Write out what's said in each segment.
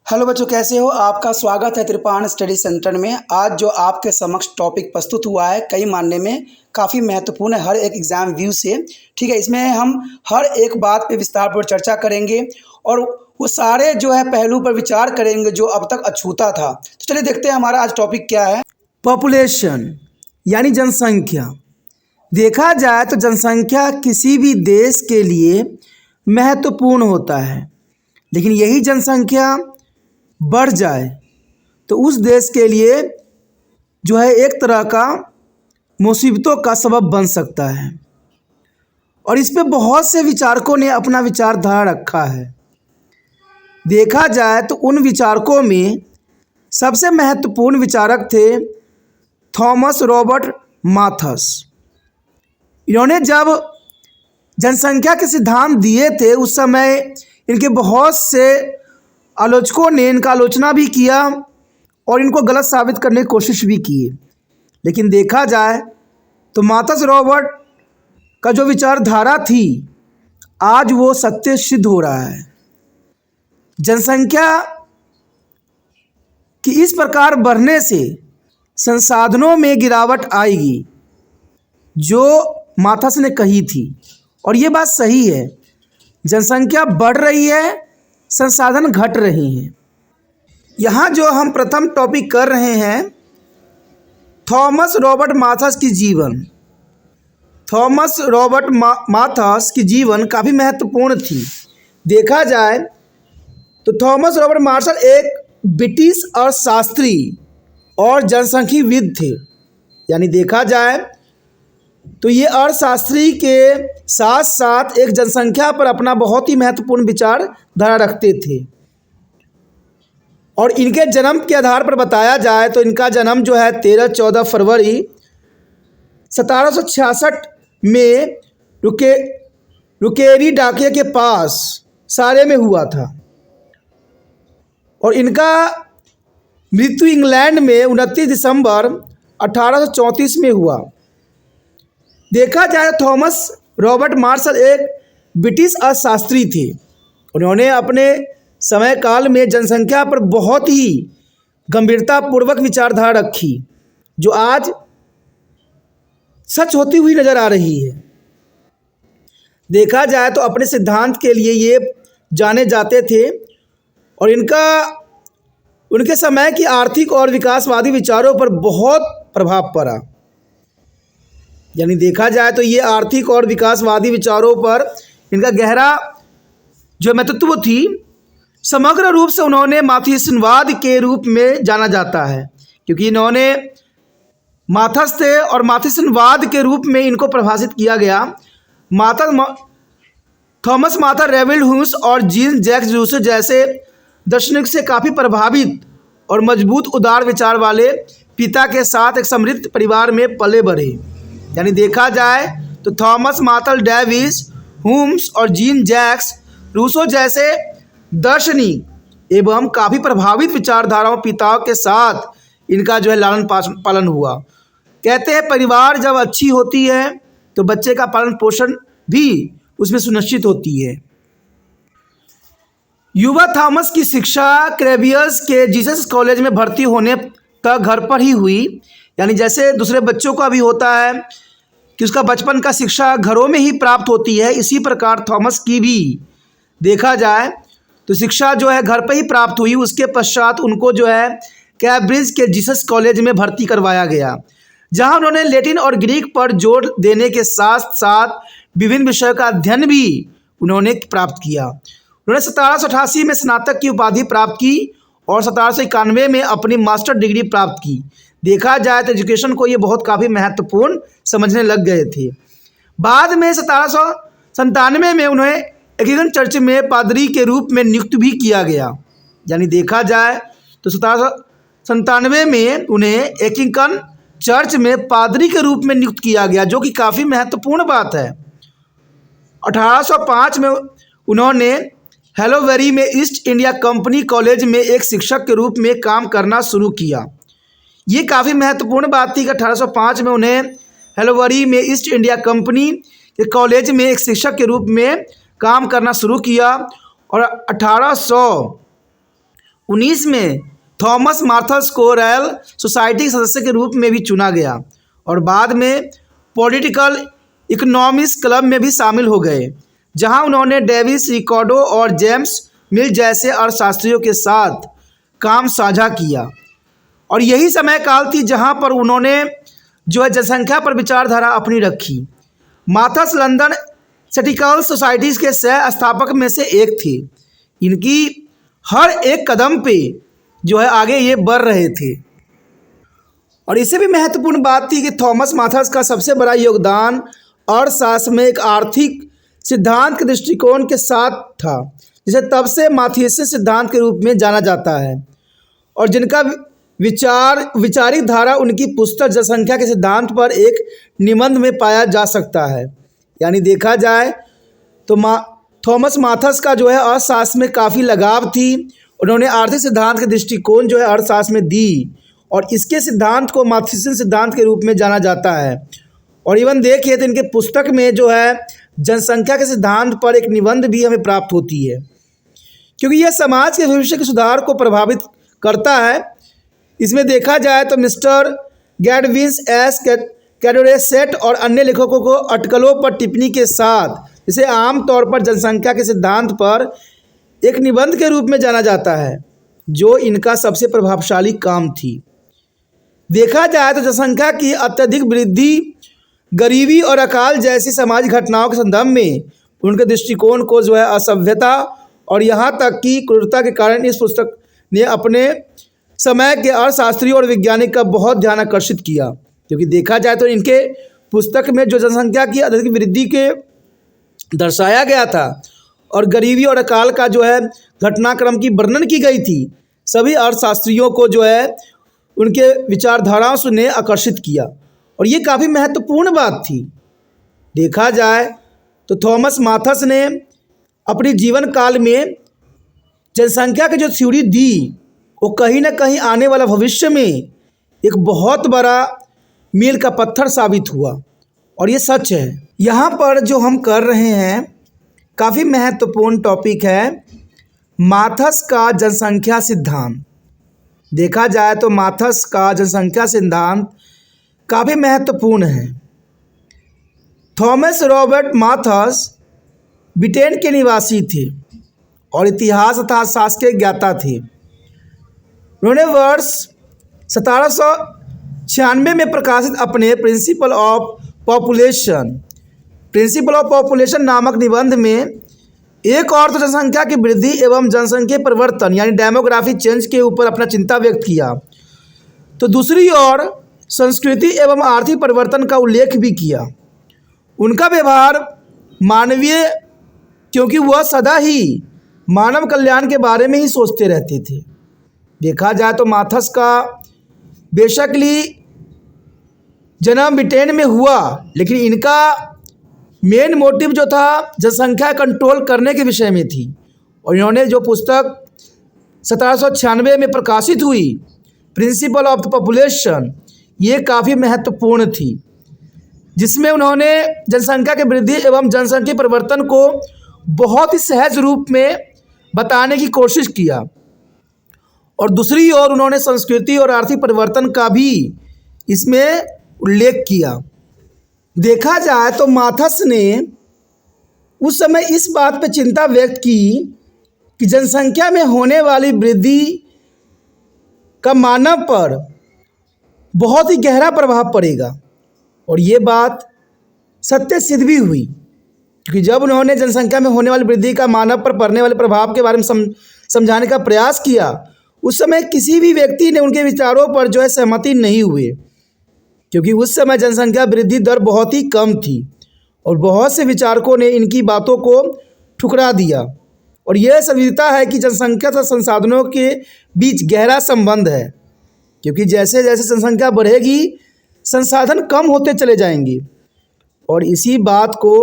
Hello बच्चों, कैसे हो? आपका स्वागत है त्रिपाण स्टडी सेंटर में। आज जो आपके समक्ष टॉपिक प्रस्तुत हुआ है कई मानने में काफ़ी महत्वपूर्ण है हर एक एग्ज़ाम व्यू से। ठीक है, इसमें हम हर एक बात पे विस्तारपूर्वक चर्चा करेंगे और वो सारे जो है पहलू पर विचार करेंगे जो अब तक अछूता था। तो चलिए देखते हैं हमारा आज टॉपिक क्या है। पॉपुलेशन यानी जनसंख्या। देखा जाए तो जनसंख्या किसी भी देश के लिए महत्वपूर्ण होता है, लेकिन यही जनसंख्या बढ़ जाए तो उस देश के लिए जो है एक तरह का मुसीबतों का सबब बन सकता है। और इस पे बहुत से विचारकों ने अपना विचारधारा रखा है। देखा जाए तो उन विचारकों में सबसे महत्वपूर्ण विचारक थे थॉमस रॉबर्ट माथस। इन्होंने जब जनसंख्या के सिद्धांत दिए थे उस समय इनके बहुत से आलोचकों ने इनका आलोचना भी किया और इनको गलत साबित करने की कोशिश भी की। लेकिन देखा जाए तो माथस रॉबर्ट का जो विचारधारा थी आज वो सत्य सिद्ध हो रहा है। जनसंख्या की इस प्रकार बढ़ने से संसाधनों में गिरावट आएगी जो माथस ने कही थी, और ये बात सही है। जनसंख्या बढ़ रही है, संसाधन घट रहे हैं। यहाँ जो हम प्रथम टॉपिक कर रहे हैं थॉमस रॉबर्ट माथस की जीवन। थॉमस रॉबर्ट माथस की जीवन काफ़ी महत्वपूर्ण थी। देखा जाए तो थॉमस रॉबर्ट माथस एक ब्रिटिश अर्थशास्त्री और जनसांख्यिकीविद थे। यानी देखा जाए तो ये अर्थशास्त्री के साथ साथ एक जनसंख्या पर अपना बहुत ही महत्वपूर्ण विचारधारा रखते थे। और इनके जन्म के आधार पर बताया जाए तो इनका जन्म जो है 13-14 फरवरी 1766 में रुकेरी डाकिया के पास सारे में हुआ था। और इनका मृत्यु इंग्लैंड में 29 दिसंबर 1834 में हुआ। देखा जाए थॉमस रॉबर्ट मार्शल एक ब्रिटिश अर्थशास्त्री थे। उन्होंने अपने समय काल में जनसंख्या पर बहुत ही गंभीरतापूर्वक विचारधारा रखी जो आज सच होती हुई नज़र आ रही है। देखा जाए तो अपने सिद्धांत के लिए ये जाने जाते थे और उनके समय की आर्थिक और विकासवादी विचारों पर बहुत प्रभाव पड़ा। यानी देखा जाए तो ये आर्थिक और विकासवादी विचारों पर इनका गहरा जो महत्व थी। समग्र रूप से उन्होंने माथेसियनवाद के रूप में जाना जाता है क्योंकि इन्होंने माथस थे और माथेसियनवाद के रूप में इनको परिभाषित किया गया। थॉमस माथस डेविड ह्यूम और जीन जैक्स रूसो जैसे दार्शनिक से काफ़ी प्रभावित और मजबूत उदार विचार वाले पिता के साथ एक समृद्ध परिवार में पले बढ़े। यानी देखा जाए तो थॉमस माथस डेविड ह्यूम्स और जीन जैक्स रूसो जैसे दार्शनिक एवं काफ़ी प्रभावित विचारधाराओं पिताओं के साथ इनका जो है लालन पालन हुआ। कहते हैं परिवार जब अच्छी होती है तो बच्चे का पालन पोषण भी उसमें सुनिश्चित होती है। युवा थॉमस की शिक्षा क्रेबियस के जीसस कॉलेज में भर्ती होने तक घर पर ही हुई। यानी जैसे दूसरे बच्चों का भी होता है कि उसका बचपन का शिक्षा घरों में ही प्राप्त होती है, इसी प्रकार थॉमस की भी देखा जाए तो शिक्षा जो है घर पर ही प्राप्त हुई। उसके पश्चात उनको जो है कैम्ब्रिज के जीसस कॉलेज में भर्ती करवाया गया जहां उन्होंने लैटिन और ग्रीक पर जोर देने के साथ साथ विभिन्न विषयों का अध्ययन भी उन्होंने प्राप्त किया। उन्होंने 1788 में स्नातक की उपाधि प्राप्त की और 1791 में अपनी मास्टर डिग्री प्राप्त की। देखा जाए तो एजुकेशन को ये बहुत काफ़ी महत्वपूर्ण समझने लग गए थे। बाद में 1797 में उन्हें एंग्लिकन चर्च में पादरी के रूप में नियुक्त भी किया गया। यानी देखा जाए तो 1797 में उन्हें एंग्लिकन चर्च में पादरी के रूप में नियुक्त किया गया, जो कि काफ़ी महत्वपूर्ण बात है। 1805 में उन्होंने हैलोवेरी में ईस्ट इंडिया कंपनी कॉलेज में एक शिक्षक के रूप में काम करना शुरू किया। ये काफ़ी महत्वपूर्ण बात थी कि 1805 में उन्हें हैलोवेरी में ईस्ट इंडिया कंपनी के कॉलेज में एक शिक्षक के रूप में काम करना शुरू किया और 1800 19 में थॉमस माथर्स को रॉयल सोसाइटी के सदस्य के रूप में भी चुना गया और बाद में पॉलिटिकल इकोनॉमिक्स क्लब में भी शामिल हो गए, जहां उन्होंने डेविस रिकार्डो और जेम्स मिल जैसे अर्थशास्त्रियों के साथ काम साझा किया। और यही समय काल थी जहां पर उन्होंने जो है जनसंख्या पर विचारधारा अपनी रखी। माथर्स लंदन स्टैटिस्टिकल सोसाइटीज़ के सह स्थापक में से एक थे। इनकी हर एक कदम पे जो है आगे ये बढ़ रहे थे। और इससे भी महत्वपूर्ण बात थी कि थॉमस माथर्स का सबसे बड़ा योगदान अर्थशास्त्र में एक आर्थिक सिद्धांत के दृष्टिकोण के साथ था, जिसे तब से माथियसियन सिद्धांत के रूप में जाना जाता है और जिनका वैचारिक धारा उनकी पुस्तक जनसंख्या के सिद्धांत पर एक निबंध में पाया जा सकता है। यानी देखा जाए तो थॉमस माथर्स का जो है अर्थशास्त्र में काफ़ी लगाव थी। उन्होंने आर्थिक सिद्धांत के दृष्टिकोण जो है अर्थशास्त्र में दी और इसके सिद्धांत को माथियसियन सिद्धांत के रूप में जाना जाता है। और इवन देखिए तो इनके पुस्तक में जो है जनसंख्या के सिद्धांत पर एक निबंध भी हमें प्राप्त होती है, क्योंकि यह समाज के भविष्य के सुधार को प्रभावित करता है। इसमें देखा जाए तो मिस्टर गैडविन्स एस कैडोरेसेट और अन्य लेखकों को अटकलों पर टिप्पणी के साथ इसे आमतौर पर जनसंख्या के सिद्धांत पर एक निबंध के रूप में जाना जाता है, जो इनका सबसे प्रभावशाली काम थी। देखा जाए तो जनसंख्या की अत्यधिक वृद्धि, गरीबी और अकाल जैसी सामाजिक घटनाओं के संदर्भ में उनके दृष्टिकोण को जो है असभ्यता और यहाँ तक कि क्रूरता के कारण इस पुस्तक ने अपने समय के अर्थशास्त्रियों और वैज्ञानिक का बहुत ध्यान आकर्षित किया। क्योंकि देखा जाए तो इनके पुस्तक में जो जनसंख्या की अत्यधिक वृद्धि के दर्शाया गया था और गरीबी और अकाल का जो है घटनाक्रम की वर्णन की गई थी, सभी अर्थशास्त्रियों को जो है उनके विचारधाराओं से ने आकर्षित किया और ये काफ़ी महत्वपूर्ण बात थी। देखा जाए तो थॉमस माथर्स ने अपने जीवन काल में जनसंख्या की जो थ्योरी दी वो कहीं ना कहीं आने वाला भविष्य में एक बहुत बड़ा मील का पत्थर साबित हुआ और ये सच है। यहाँ पर जो हम कर रहे हैं काफ़ी महत्वपूर्ण टॉपिक है माथर्स का जनसंख्या सिद्धांत। देखा जाए तो माथर्स का जनसंख्या सिद्धांत काफ़ी महत्वपूर्ण है। थॉमस रॉबर्ट माथर्स ब्रिटेन के निवासी थे और इतिहास तथा शास्त्र के ज्ञाता थे। उन्होंने वर्ष 1796 में प्रकाशित अपने प्रिंसिपल ऑफ पॉपुलेशन नामक निबंध में एक और तो जनसंख्या की वृद्धि एवं जनसंख्या परिवर्तन यानी डेमोग्राफिक चेंज के ऊपर अपना चिंता व्यक्त किया, तो दूसरी ओर संस्कृति एवं आर्थिक परिवर्तन का उल्लेख भी किया। उनका व्यवहार मानवीय, क्योंकि वह सदा ही मानव कल्याण के बारे में ही सोचते रहते थे। देखा जाए तो माथर्स का बेशकली जन्म ब्रिटेन में हुआ, लेकिन इनका मेन मोटिव जो था जनसंख्या कंट्रोल करने के विषय में थी और इन्होंने जो पुस्तक 1796 में प्रकाशित हुई प्रिंसिपल ऑफ द पॉपुलेशन, ये काफ़ी महत्वपूर्ण थी, जिसमें उन्होंने जनसंख्या की वृद्धि एवं जनसंख्या परिवर्तन को बहुत ही सहज रूप में बताने की कोशिश किया और दूसरी ओर उन्होंने संस्कृति और आर्थिक परिवर्तन का भी इसमें उल्लेख किया। देखा जाए तो माथर्स ने उस समय इस बात पर चिंता व्यक्त की कि जनसंख्या में होने वाली वृद्धि का मानव पर बहुत ही गहरा प्रभाव पड़ेगा और ये बात सत्य सिद्ध भी हुई, क्योंकि जब उन्होंने जनसंख्या में होने वाली वृद्धि का मानव पर पड़ने वाले प्रभाव के बारे में समझाने का प्रयास किया, उस समय किसी भी व्यक्ति ने उनके विचारों पर जो है सहमति नहीं हुए, क्योंकि उस समय जनसंख्या वृद्धि दर बहुत ही कम थी और बहुत से विचारकों ने इनकी बातों को ठुकरा दिया। और यह संविदिता है कि जनसंख्या तथा संसाधनों के बीच गहरा संबंध है, क्योंकि जैसे जैसे जनसंख्या बढ़ेगी संसाधन कम होते चले जाएंगे। और इसी बात को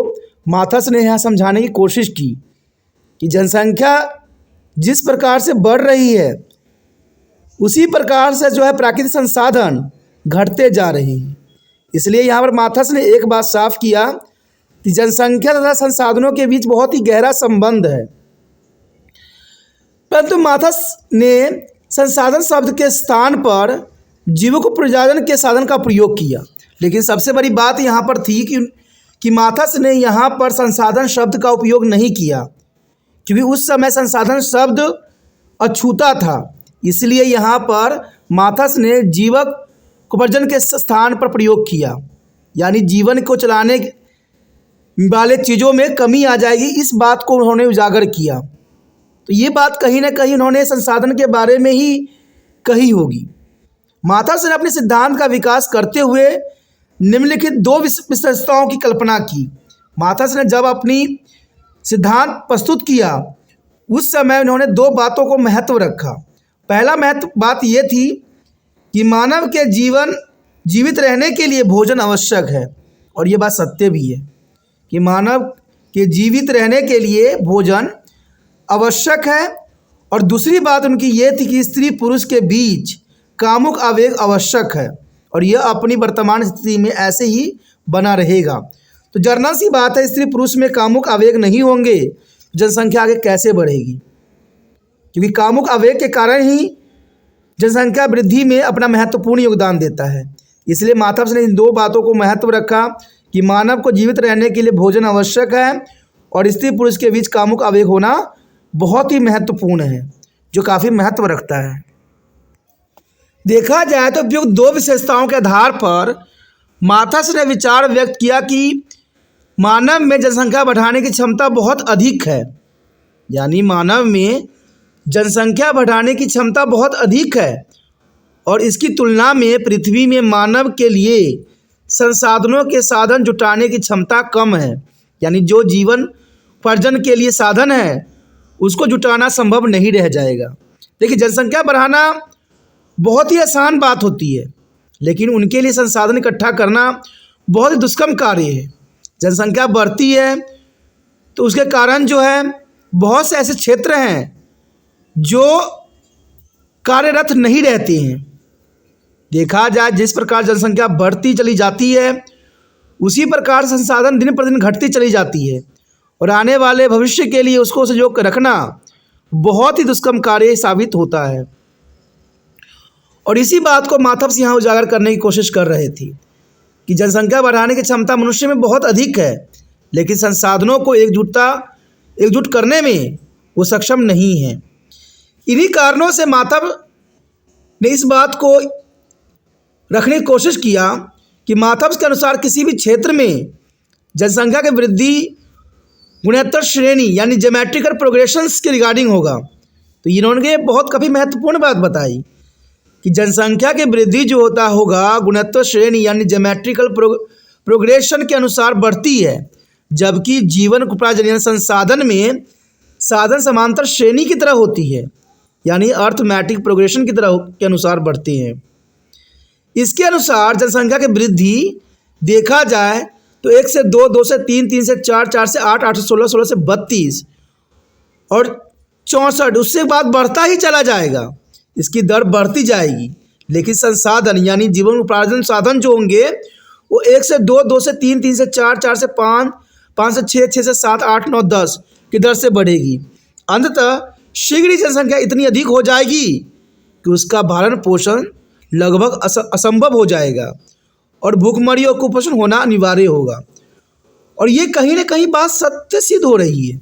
माथर्स ने यहाँ समझाने की कोशिश की कि जनसंख्या जिस प्रकार से बढ़ रही है उसी प्रकार से जो है प्राकृतिक संसाधन घटते जा रहे हैं। इसलिए यहाँ पर माथर्स ने एक बात साफ किया कि जनसंख्या तथा संसाधनों के बीच बहुत ही गहरा संबंध है। परंतु माथस ने संसाधन शब्द के स्थान पर जीवों को प्रजनन के साधन का प्रयोग किया। लेकिन सबसे बड़ी बात यहाँ पर थी कि माथस ने यहाँ पर संसाधन शब्द का उपयोग नहीं किया, क्योंकि उस समय संसाधन शब्द अछूता था। इसलिए यहाँ पर माथस ने जीवक को प्रजनन के स्थान पर प्रयोग किया, यानी जीवन को चलाने वाले चीज़ों में कमी आ जाएगी, इस बात को उन्होंने उजागर किया। तो ये बात कहीं ना कहीं उन्होंने संसाधन के बारे में ही कही होगी। माथस ने अपने सिद्धांत का विकास करते हुए निम्नलिखित दो विशेषताओं की कल्पना की। माथस ने जब अपनी सिद्धांत प्रस्तुत किया उस समय उन्होंने दो बातों को महत्व रखा। पहला बात ये थी कि मानव के जीवित रहने के लिए भोजन आवश्यक है, और ये बात सत्य भी है कि मानव के जीवित रहने के लिए भोजन आवश्यक है। और दूसरी बात उनकी ये थी कि स्त्री पुरुष के बीच कामुक आवेग आवश्यक है, और यह अपनी वर्तमान स्थिति में ऐसे ही बना रहेगा। तो जर्नल सी बात है, स्त्री पुरुष में कामुक आवेग नहीं होंगे, जनसंख्या आगे कैसे बढ़ेगी? क्योंकि कामुक आवेग के कारण ही जनसंख्या वृद्धि में अपना महत्वपूर्ण योगदान देता है। इसलिए माथस ने इन दो बातों को महत्व रखा कि मानव को जीवित रहने के लिए भोजन आवश्यक है और स्त्री पुरुष के बीच कामुक आवेग होना बहुत ही महत्वपूर्ण है, जो काफ़ी महत्व रखता है। देखा जाए तो उपयुक्त दो विशेषताओं के आधार पर माथस ने विचार व्यक्त किया कि मानव में जनसंख्या बढ़ाने की क्षमता बहुत अधिक है, यानी मानव में जनसंख्या बढ़ाने की क्षमता बहुत अधिक है, और इसकी तुलना में पृथ्वी में मानव के लिए संसाधनों के साधन जुटाने की क्षमता कम है। यानी जो जीवन प्रजनन के लिए साधन है उसको जुटाना संभव नहीं रह जाएगा। देखिए, जनसंख्या बढ़ाना बहुत ही आसान बात होती है, लेकिन उनके लिए संसाधन इकट्ठा करना बहुत ही दुष्कर्म कार्य है। जनसंख्या बढ़ती है तो उसके कारण जो है बहुत से ऐसे क्षेत्र हैं जो कार्यरत नहीं रहते हैं। देखा जाए जिस प्रकार जनसंख्या बढ़ती चली जाती है उसी प्रकार संसाधन दिन प्रतिदिन घटती चली जाती है, और आने वाले भविष्य के लिए उसको संजो कर रखना बहुत ही दुष्कर्म कार्य साबित होता है। और इसी बात को माथस यहाँ उजागर करने की कोशिश कर रहे थे कि जनसंख्या बढ़ाने की क्षमता मनुष्य में बहुत अधिक है, लेकिन संसाधनों को एकजुट करने में वो सक्षम नहीं है। इन्हीं कारणों से माथस ने इस बात को रखने की कोशिश किया कि माथस के अनुसार किसी भी क्षेत्र में जनसंख्या की वृद्धि गुणोत्तर श्रेणी यानी ज्योमेट्रिकल प्रोग्रेशंस के रिगार्डिंग होगा। तो इन्होंने बहुत काफ़ी महत्वपूर्ण बात बताई कि जनसंख्या की वृद्धि जो होगा गुणोत्तर श्रेणी यानी ज्योमेट्रिकल प्रोग्रेशन के अनुसार बढ़ती है, जबकि जीवन प्रजनन संसाधन में साधन समांतर श्रेणी की तरह होती है, यानी अर्थमेटिक प्रोग्रेशन की तरह के अनुसार बढ़ते हैं। इसके अनुसार जनसंख्या की वृद्धि देखा जाए तो 1 से 2, 2 से 3, 3 से 4, 4 से 8, 8 से 16, 16 से 32 और 64, उससे बाद बढ़ता ही चला जाएगा। इसकी दर बढ़ती जाएगी, लेकिन संसाधन यानी जीवन उपार्जन साधन जो होंगे वो 1 से 2, 2 से 3, 3 से 4, 4 से 5, 5 से 6, 6 से 7, 8, 9, 10 की दर से बढ़ेगी। अंततः शीघ्र ही जनसंख्या इतनी अधिक हो जाएगी कि उसका भरण पोषण लगभग असंभव हो जाएगा और भूखमरी और कुपोषण होना अनिवार्य होगा। और ये कहीं ना कहीं बात सत्य सिद्ध हो रही है।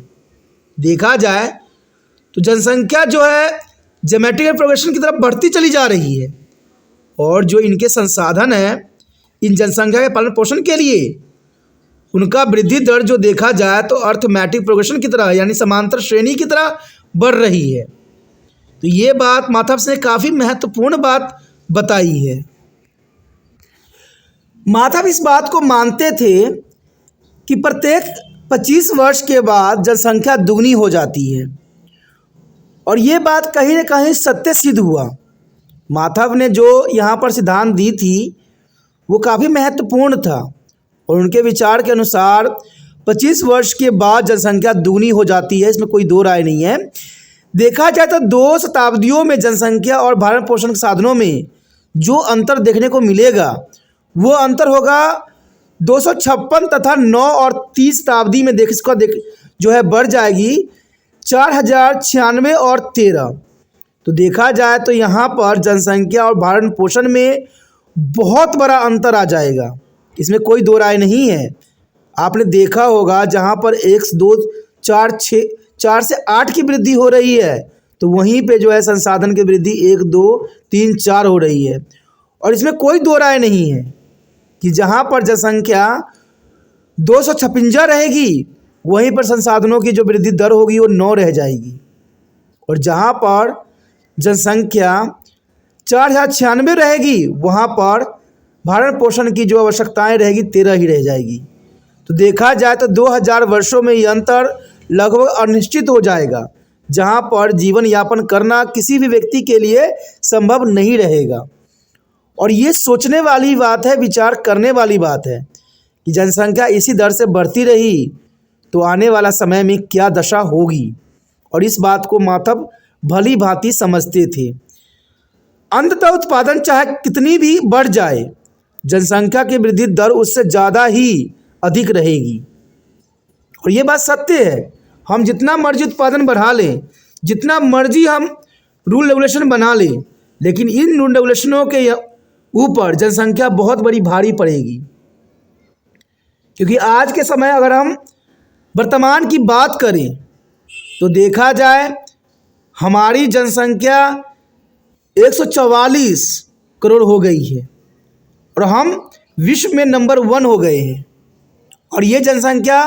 देखा जाए तो जनसंख्या जो है ज्योमेट्रिकल प्रोग्रेशन की तरफ बढ़ती चली जा रही है, और जो इनके संसाधन हैं इन जनसंख्या के पालन पोषण के लिए उनका वृद्धि दर जो देखा जाए तो अर्थमेटिक प्रोग्रेशन की तरह यानी समांतर श्रेणी की तरह बढ़ रही है। तो ये बात माथस ने काफ़ी महत्वपूर्ण बात बताई है। माथस इस बात को मानते थे कि प्रत्येक 25 वर्ष के बाद जनसंख्या दुगनी हो जाती है, और ये बात कहीं ना कहीं सत्य सिद्ध हुआ। माथस ने जो यहाँ पर सिद्धांत दी थी वो काफ़ी महत्वपूर्ण था, और उनके विचार के अनुसार 25 वर्ष के बाद जनसंख्या दुगनी हो जाती है, इसमें कोई दो राय नहीं है। देखा जाए तो 2 शताब्दियों में जनसंख्या और भरण पोषण के साधनों में जो अंतर देखने को मिलेगा वो अंतर होगा 256 तथा 9 और 30 शताब्दी में जो है बढ़ जाएगी 4096 और 13। तो देखा जाए तो यहाँ पर जनसंख्या और भरण पोषण में बहुत बड़ा अंतर आ जाएगा, इसमें कोई दो राय नहीं है। आपने देखा होगा जहाँ पर 1 2 4 6 4 से 8 की वृद्धि हो रही है, तो वहीं पे जो है संसाधन की वृद्धि 1 2 3 4 हो रही है। और इसमें कोई दो राय नहीं है कि जहाँ पर जनसंख्या 256 रहेगी, वहीं पर संसाधनों की जो वृद्धि दर होगी वो 9 रह जाएगी। और जहाँ पर जनसंख्या 4096 रहेगी, वहाँ पर भरण पोषण की जो आवश्यकताएं रहेगी 13 ही रह जाएगी। तो देखा जाए तो 2000 वर्षों में ये अंतर लगभग अनिश्चित हो जाएगा, जहाँ पर जीवन यापन करना किसी भी व्यक्ति के लिए संभव नहीं रहेगा। और ये सोचने वाली बात है, विचार करने वाली बात है कि जनसंख्या इसी दर से बढ़ती रही तो आने वाला समय में क्या दशा होगी। और इस बात को माधव भली भांति समझते थे। अंततः उत्पादन चाहे कितनी भी बढ़ जाए, जनसंख्या की वृद्धि दर उससे ज़्यादा ही अधिक रहेगी। और ये बात सत्य है, हम जितना मर्जी उत्पादन बढ़ा लें, जितना मर्जी हम रूल रेगुलेशन बना लें, लेकिन इन रूल रेगुलेशनों के ऊपर जनसंख्या बहुत बड़ी भारी पड़ेगी। क्योंकि आज के समय अगर हम वर्तमान की बात करें तो देखा जाए हमारी जनसंख्या 144 करोड़ हो गई है और हम विश्व में नंबर 1 हो गए हैं। और ये जनसंख्या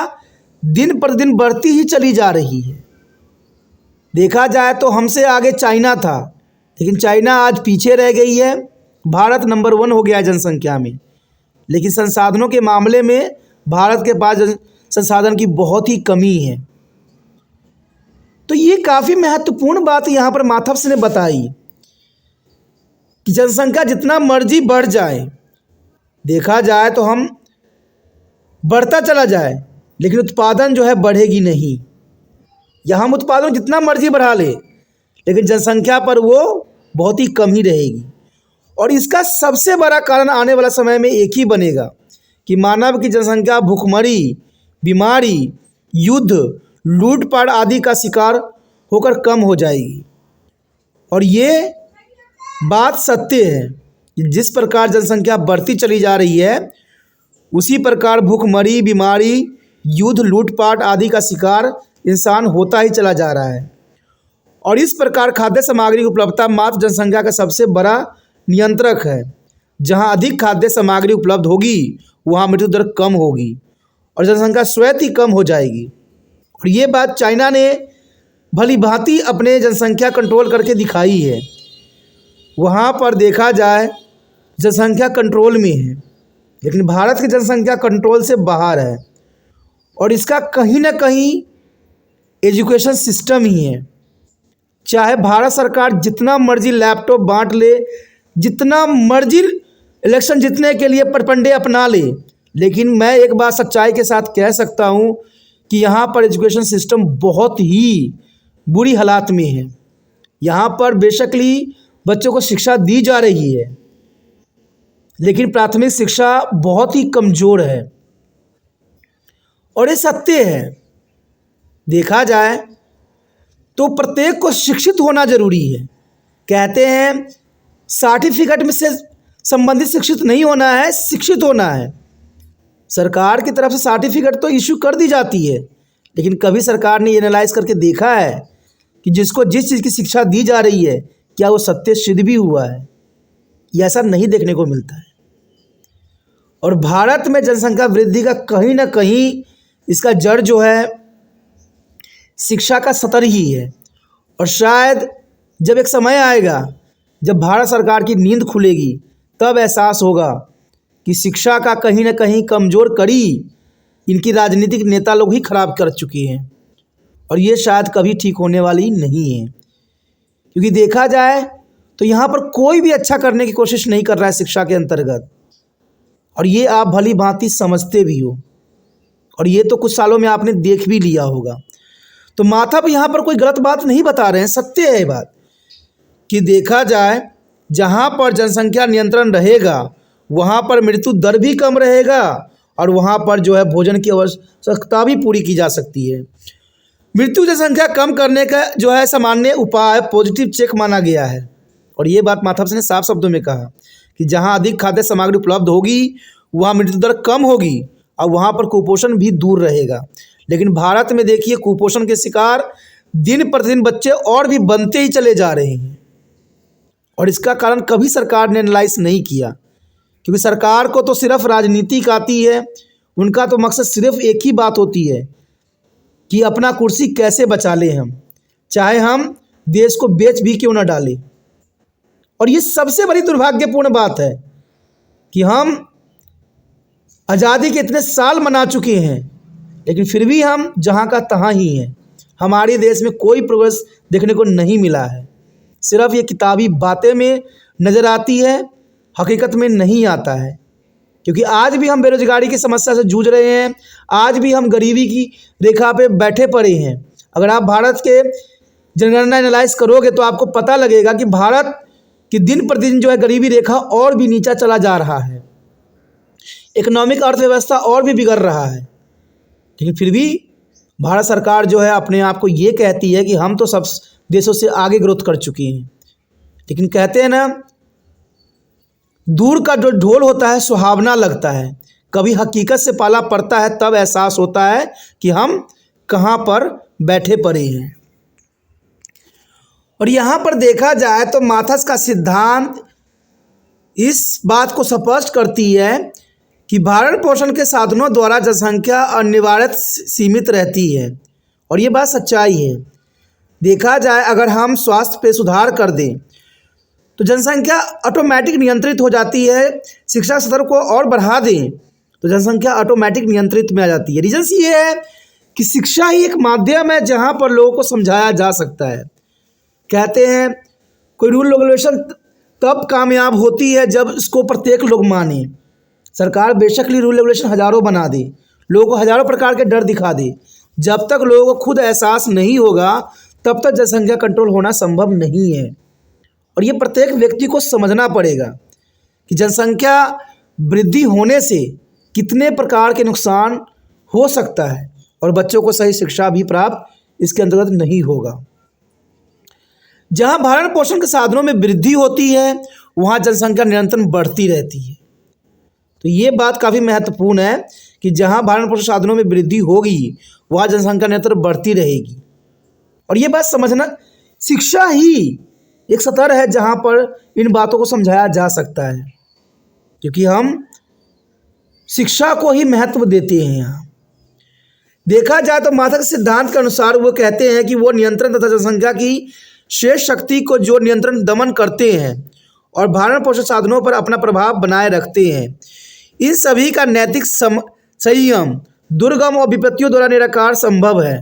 दिन पर दिन बढ़ती ही चली जा रही है। देखा जाए तो हमसे आगे चाइना था, लेकिन चाइना आज पीछे रह गई है। भारत नंबर 1 हो गया है जनसंख्या में, लेकिन संसाधनों के मामले में भारत के पास संसाधन की बहुत ही कमी है। तो ये काफ़ी महत्वपूर्ण बात यहाँ पर माथप्स ने बताई कि जनसंख्या जितना मर्जी बढ़ जाए, देखा जाए तो हम बढ़ता चला जाए, लेकिन उत्पादन जो है बढ़ेगी नहीं। या हम उत्पादन जितना मर्जी बढ़ा ले, लेकिन जनसंख्या पर वो बहुत ही कम ही रहेगी। और इसका सबसे बड़ा कारण आने वाला समय में एक ही बनेगा कि मानव की जनसंख्या भूखमरी, बीमारी, युद्ध, लूटपाट आदि का शिकार होकर कम हो जाएगी। और ये बात सत्य है कि जिस प्रकार जनसंख्या बढ़ती चली जा रही है, उसी प्रकार भूखमरी, बीमारी, युद्ध, लूटपाट आदि का शिकार इंसान होता ही चला जा रहा है। और इस प्रकार खाद्य सामग्री की उपलब्धता मात्र जनसंख्या का सबसे बड़ा नियंत्रक है। जहाँ अधिक खाद्य सामग्री उपलब्ध होगी, वहाँ मृत्यु दर कम होगी और जनसंख्या स्वयं ही कम हो जाएगी। और ये बात चाइना ने भली भांति अपने जनसंख्या कंट्रोल करके दिखाई है। वहाँ पर देखा जाए जनसंख्या कंट्रोल में है, लेकिन भारत की जनसंख्या कंट्रोल से बाहर है। और इसका कहीं ना कहीं एजुकेशन सिस्टम ही है। चाहे भारत सरकार जितना मर्जी लैपटॉप बांट ले, जितना मर्जी इलेक्शन जीतने के लिए परपंडे अपना ले, लेकिन मैं एक बात सच्चाई के साथ कह सकता हूँ कि यहाँ पर एजुकेशन सिस्टम बहुत ही बुरी हालात में है। यहाँ पर बेशकली बच्चों को शिक्षा दी जा रही है, लेकिन प्राथमिक शिक्षा बहुत ही कमज़ोर है। और ये सत्य है। देखा जाए तो प्रत्येक को शिक्षित होना जरूरी है। कहते हैं सर्टिफिकेट में से संबंधित शिक्षित नहीं होना है, शिक्षित होना है। सरकार की तरफ से सर्टिफिकेट तो इशू कर दी जाती है, लेकिन कभी सरकार ने एनालाइज करके देखा है कि जिसको जिस चीज़ की शिक्षा दी जा रही है, क्या वो सत्य सिद्ध भी हुआ है? ये ऐसा नहीं देखने को मिलता है। और भारत में जनसंख्या वृद्धि का कहीं ना कहीं इसका जड़ जो है शिक्षा का स्तर ही है। और शायद जब एक समय आएगा जब भारत सरकार की नींद खुलेगी, तब एहसास होगा कि शिक्षा का कहीं ना कहीं कमज़ोर कड़ी इनकी राजनीतिक नेता लोग ही खराब कर चुके हैं। और ये शायद कभी ठीक होने वाली नहीं है, क्योंकि देखा जाए तो यहाँ पर कोई भी अच्छा करने की कोशिश नहीं कर रहा है शिक्षा के अंतर्गत। और ये आप भली भांति समझते भी हो, और ये तो कुछ सालों में आपने देख भी लिया होगा। तो माथप यहाँ पर कोई गलत बात नहीं बता रहे हैं, सत्य है ये बात कि देखा जाए जहाँ पर जनसंख्या नियंत्रण रहेगा, वहाँ पर मृत्यु दर भी कम रहेगा और वहाँ पर जो है भोजन की आवश्यकता भी पूरी की जा सकती है। मृत्यु जनसंख्या कम करने का जो है सामान्य उपाय पॉजिटिव चेक माना गया है। और ये बात माथाप्स ने साफ शब्दों में कहा कि जहाँ अधिक खाद्य सामग्री उपलब्ध होगी वहाँ मृत्यु दर कम होगी और वहाँ पर कुपोषण भी दूर रहेगा। लेकिन भारत में देखिए कुपोषण के शिकार दिन प्रतिदिन बच्चे और भी बनते ही चले जा रहे हैं। और इसका कारण कभी सरकार ने एनालाइज नहीं किया, क्योंकि सरकार को तो सिर्फ राजनीतिक आती है। उनका तो मकसद सिर्फ एक ही बात होती है कि अपना कुर्सी कैसे बचा लें हम, चाहे हम देश को बेच भी क्यों न डालें। और ये सबसे बड़ी दुर्भाग्यपूर्ण बात है कि हम आज़ादी के इतने साल मना चुके हैं, लेकिन फिर भी हम जहाँ का तहाँ ही हैं। हमारे देश में कोई प्रोग्रेस देखने को नहीं मिला है। सिर्फ ये किताबी बातें में नज़र आती है, हकीकत में नहीं आता है। क्योंकि आज भी हम बेरोजगारी की समस्या से जूझ रहे हैं, आज भी हम गरीबी की रेखा पे बैठे पड़े हैं। अगर आप भारत के जनगणना एनालाइज करोगे तो आपको पता लगेगा कि भारत की दिन प्रतिदिन जो है गरीबी रेखा और भी नीचा चला जा रहा है, इकोनॉमिक अर्थव्यवस्था और भी बिगड़ रहा है। लेकिन फिर भी भारत सरकार जो है अपने आप को ये कहती है कि हम तो सब देशों से आगे ग्रोथ कर चुकी हैं। लेकिन कहते हैं ना, दूर का जो ढोल होता है सुहावना लगता है, कभी हकीकत से पाला पड़ता है तब एहसास होता है कि हम कहाँ पर बैठे पड़े हैं। और यहाँ पर देखा जाए तो माथस का सिद्धांत इस बात को स्पष्ट करती है कि भरण पोषण के साधनों द्वारा जनसंख्या अनिवार्यतः सीमित रहती है। और ये बात सच्चाई है। देखा जाए अगर हम स्वास्थ्य पे सुधार कर दें तो जनसंख्या ऑटोमेटिक नियंत्रित हो जाती है। शिक्षा स्तर को और बढ़ा दें तो जनसंख्या ऑटोमेटिक नियंत्रित में आ जाती है। रीजन ये है कि शिक्षा ही एक माध्यम है जहाँ पर लोगों को समझाया जा सकता है। कहते हैं कोई रूल रेगुलेशन तब कामयाब होती है जब इसको प्रत्येक लोग माने। सरकार बेशक रूल रेगुलेशन हज़ारों बना दे, लोगों को हज़ारों प्रकार के डर दिखा दे, जब तक लोगों को खुद एहसास नहीं होगा तब तक जनसंख्या कंट्रोल होना संभव नहीं है। और ये प्रत्येक व्यक्ति को समझना पड़ेगा कि जनसंख्या वृद्धि होने से कितने प्रकार के नुकसान हो सकता है और बच्चों को सही शिक्षा भी प्राप्त इसके अंतर्गत नहीं होगा। जहाँ भरण पोषण के साधनों में वृद्धि होती है वहाँ जनसंख्या निरंतर बढ़ती रहती है। तो ये बात काफ़ी महत्वपूर्ण है कि जहाँ भरण पोषण साधनों में वृद्धि होगी वहाँ जनसंख्या निरंतर बढ़ती रहेगी। और ये बात समझना, शिक्षा ही एक स्तर है जहाँ पर इन बातों को समझाया जा सकता है, क्योंकि हम शिक्षा को ही महत्व देते हैं। यहाँ देखा जाए तो माथस सिद्धांत के अनुसार वो कहते हैं कि वो नियंत्रण तथा जनसंख्या की शेष शक्ति को जो नियंत्रण दमन करते हैं और भरण पोषण साधनों पर अपना प्रभाव बनाए रखते हैं। इन सभी का नैतिक संयम दुर्गम और विपत्तियों द्वारा निराकार संभव है।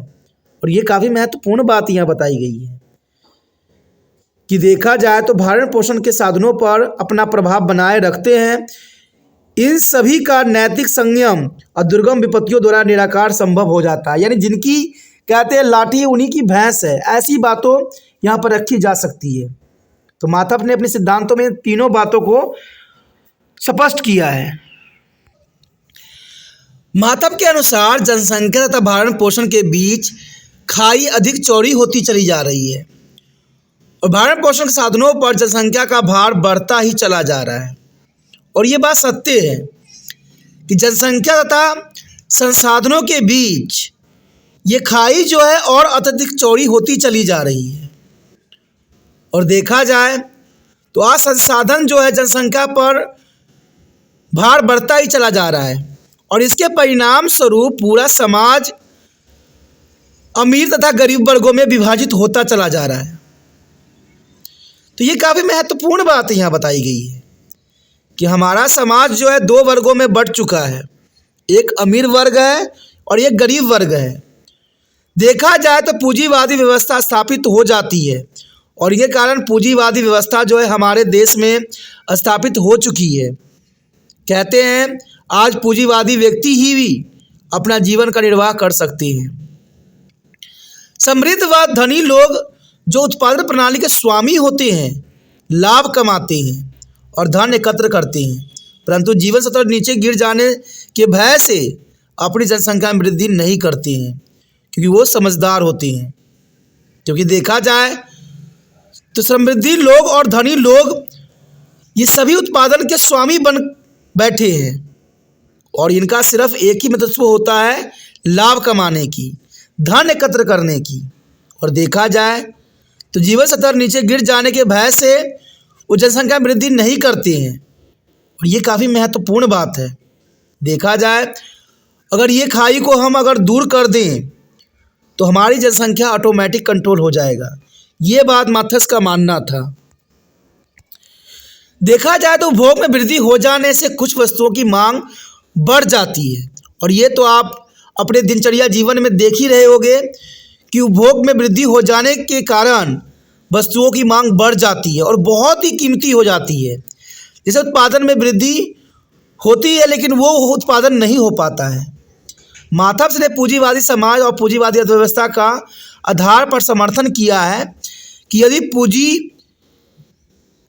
और ये काफ़ी महत्वपूर्ण बात यहाँ बताई गई है कि देखा जाए तो भरण पोषण के साधनों पर अपना प्रभाव बनाए रखते हैं। इन सभी का नैतिक संयम और दुर्गम विपत्तियों द्वारा निराकार संभव हो जाता है। यानी जिनकी कहते हैं लाठी उन्हीं की भैंस है, ऐसी बातों यहाँ पर रखी जा सकती है। तो माथस ने अपने सिद्धांतों में तीनों बातों को स्पष्ट किया है। माथस के अनुसार जनसंख्या तथा भरण पोषण के बीच खाई अधिक चौड़ी होती चली जा रही है और भरण पोषण के साधनों पर जनसंख्या का भार बढ़ता ही चला जा रहा है। और ये बात सत्य है कि जनसंख्या तथा संसाधनों के बीच ये खाई जो है और अत्यधिक चौड़ी होती चली जा रही है। और देखा जाए तो आज संसाधन जो है जनसंख्या पर भार बढ़ता ही चला जा रहा है और इसके परिणाम स्वरूप पूरा समाज अमीर तथा गरीब वर्गों में विभाजित होता चला जा रहा है। तो ये काफ़ी महत्वपूर्ण बात यहाँ बताई गई है कि हमारा समाज जो है दो वर्गों में बंट चुका है, एक अमीर वर्ग है और एक गरीब वर्ग है। देखा जाए तो पूंजीवादी व्यवस्था स्थापित हो जाती है और ये कारण पूंजीवादी व्यवस्था जो है हमारे देश में स्थापित हो चुकी है। कहते हैं आज पूंजीवादी व्यक्ति ही भी अपना जीवन का निर्वाह कर सकते हैं। समृद्ध व धनी लोग जो उत्पादन प्रणाली के स्वामी होते हैं लाभ कमाते हैं और धन एकत्र करते हैं, परंतु जीवन स्तर नीचे गिर जाने के भय से अपनी जनसंख्या में वृद्धि नहीं करते हैं, क्योंकि वो समझदार होती हैं। क्योंकि देखा जाए तो समृद्धि लोग और धनी लोग ये सभी उत्पादन के स्वामी बन बैठे हैं और इनका सिर्फ एक ही मंतव्य होता है, लाभ कमाने की, धन एकत्र करने की। और देखा जाए तो जीवन स्तर नीचे गिर जाने के भय से वो जनसंख्या वृद्धि नहीं करते हैं और ये काफ़ी महत्वपूर्ण बात है। देखा जाए अगर ये खाई को हम अगर दूर कर दें तो हमारी जनसंख्या ऑटोमेटिक कंट्रोल हो जाएगा। ये बात माथस का मानना था। देखा जाए तो उपभोग में वृद्धि हो जाने से कुछ वस्तुओं की मांग बढ़ जाती है और ये तो आप अपने दिनचर्या जीवन में देख ही रहे होंगे कि उपभोग में वृद्धि हो जाने के कारण वस्तुओं की मांग बढ़ जाती है और बहुत ही कीमती हो जाती है। जैसे उत्पादन में वृद्धि होती है लेकिन वो उत्पादन नहीं हो पाता है। माथस ने पूंजीवादी समाज और पूंजीवादी अर्थव्यवस्था का आधार पर समर्थन किया है कि यदि पूंजी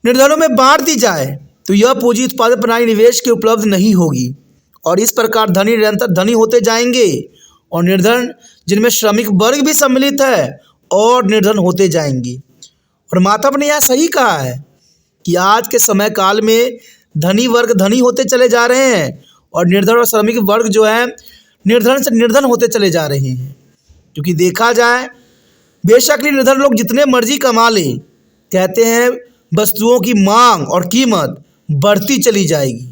निर्धनों में बांट दी जाए तो यह पूंजी उत्पादन प्रणाली निवेश के उपलब्ध नहीं होगी और इस प्रकार धनी निरंतर धनी होते जाएंगे और निर्धन, जिनमें श्रमिक वर्ग भी सम्मिलित है, और निर्धन होते जाएंगे। और माथस ने यह सही कहा है कि आज के समय काल में धनी वर्ग धनी होते चले जा रहे हैं और निर्धन और श्रमिक वर्ग जो है निर्धन से निर्धन होते चले जा रहे हैं। क्योंकि देखा जाए बेशक निर्धन लोग जितने मर्जी कमा लें, कहते हैं वस्तुओं की मांग और कीमत बढ़ती चली जाएगी,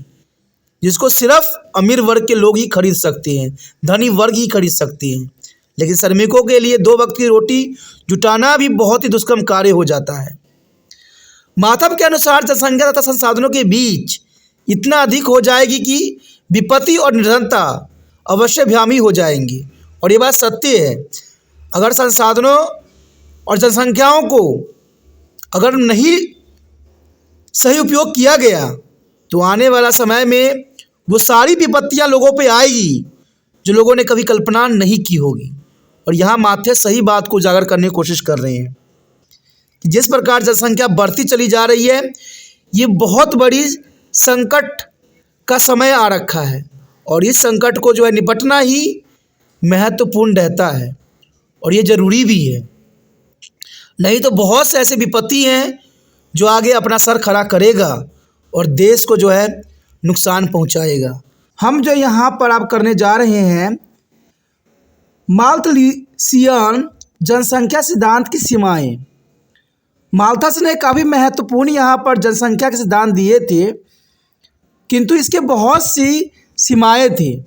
जिसको सिर्फ अमीर वर्ग के लोग ही खरीद सकते हैं, धनी वर्ग ही खरीद सकते हैं। लेकिन श्रमिकों के लिए 2 वक्त की रोटी जुटाना भी बहुत ही दुष्कर्म कार्य हो जाता है। माथस के अनुसार जनसंख्या तथा संसाधनों के बीच इतना अधिक हो जाएगी कि विपत्ति और निर्धनता अवश्यभ्यामी हो जाएंगी। और ये बात सत्य है। अगर संसाधनों और जनसंख्याओं को अगर नहीं सही उपयोग किया गया तो आने वाला समय में वो सारी विपत्तियां लोगों पे आएगी जो लोगों ने कभी कल्पना नहीं की होगी। और यहाँ माथस सही बात को उजागर करने की कोशिश कर रहे हैं कि जिस प्रकार जनसंख्या बढ़ती चली जा रही है, ये बहुत बड़ी संकट का समय आ रखा है और इस संकट को जो है निपटना ही महत्वपूर्ण रहता है और ये ज़रूरी भी है। नहीं तो बहुत से ऐसे विपत्ति हैं जो आगे अपना सर खड़ा करेगा और देश को जो है नुकसान पहुंचाएगा। हम जो यहाँ पर आप करने जा रहे हैं, माल्थसियन जनसंख्या सिद्धांत की सीमाएं। माल्थस ने काफ़ी महत्वपूर्ण यहाँ पर जनसंख्या के सिद्धांत दिए थे, किंतु इसके बहुत सी सीमाएं थी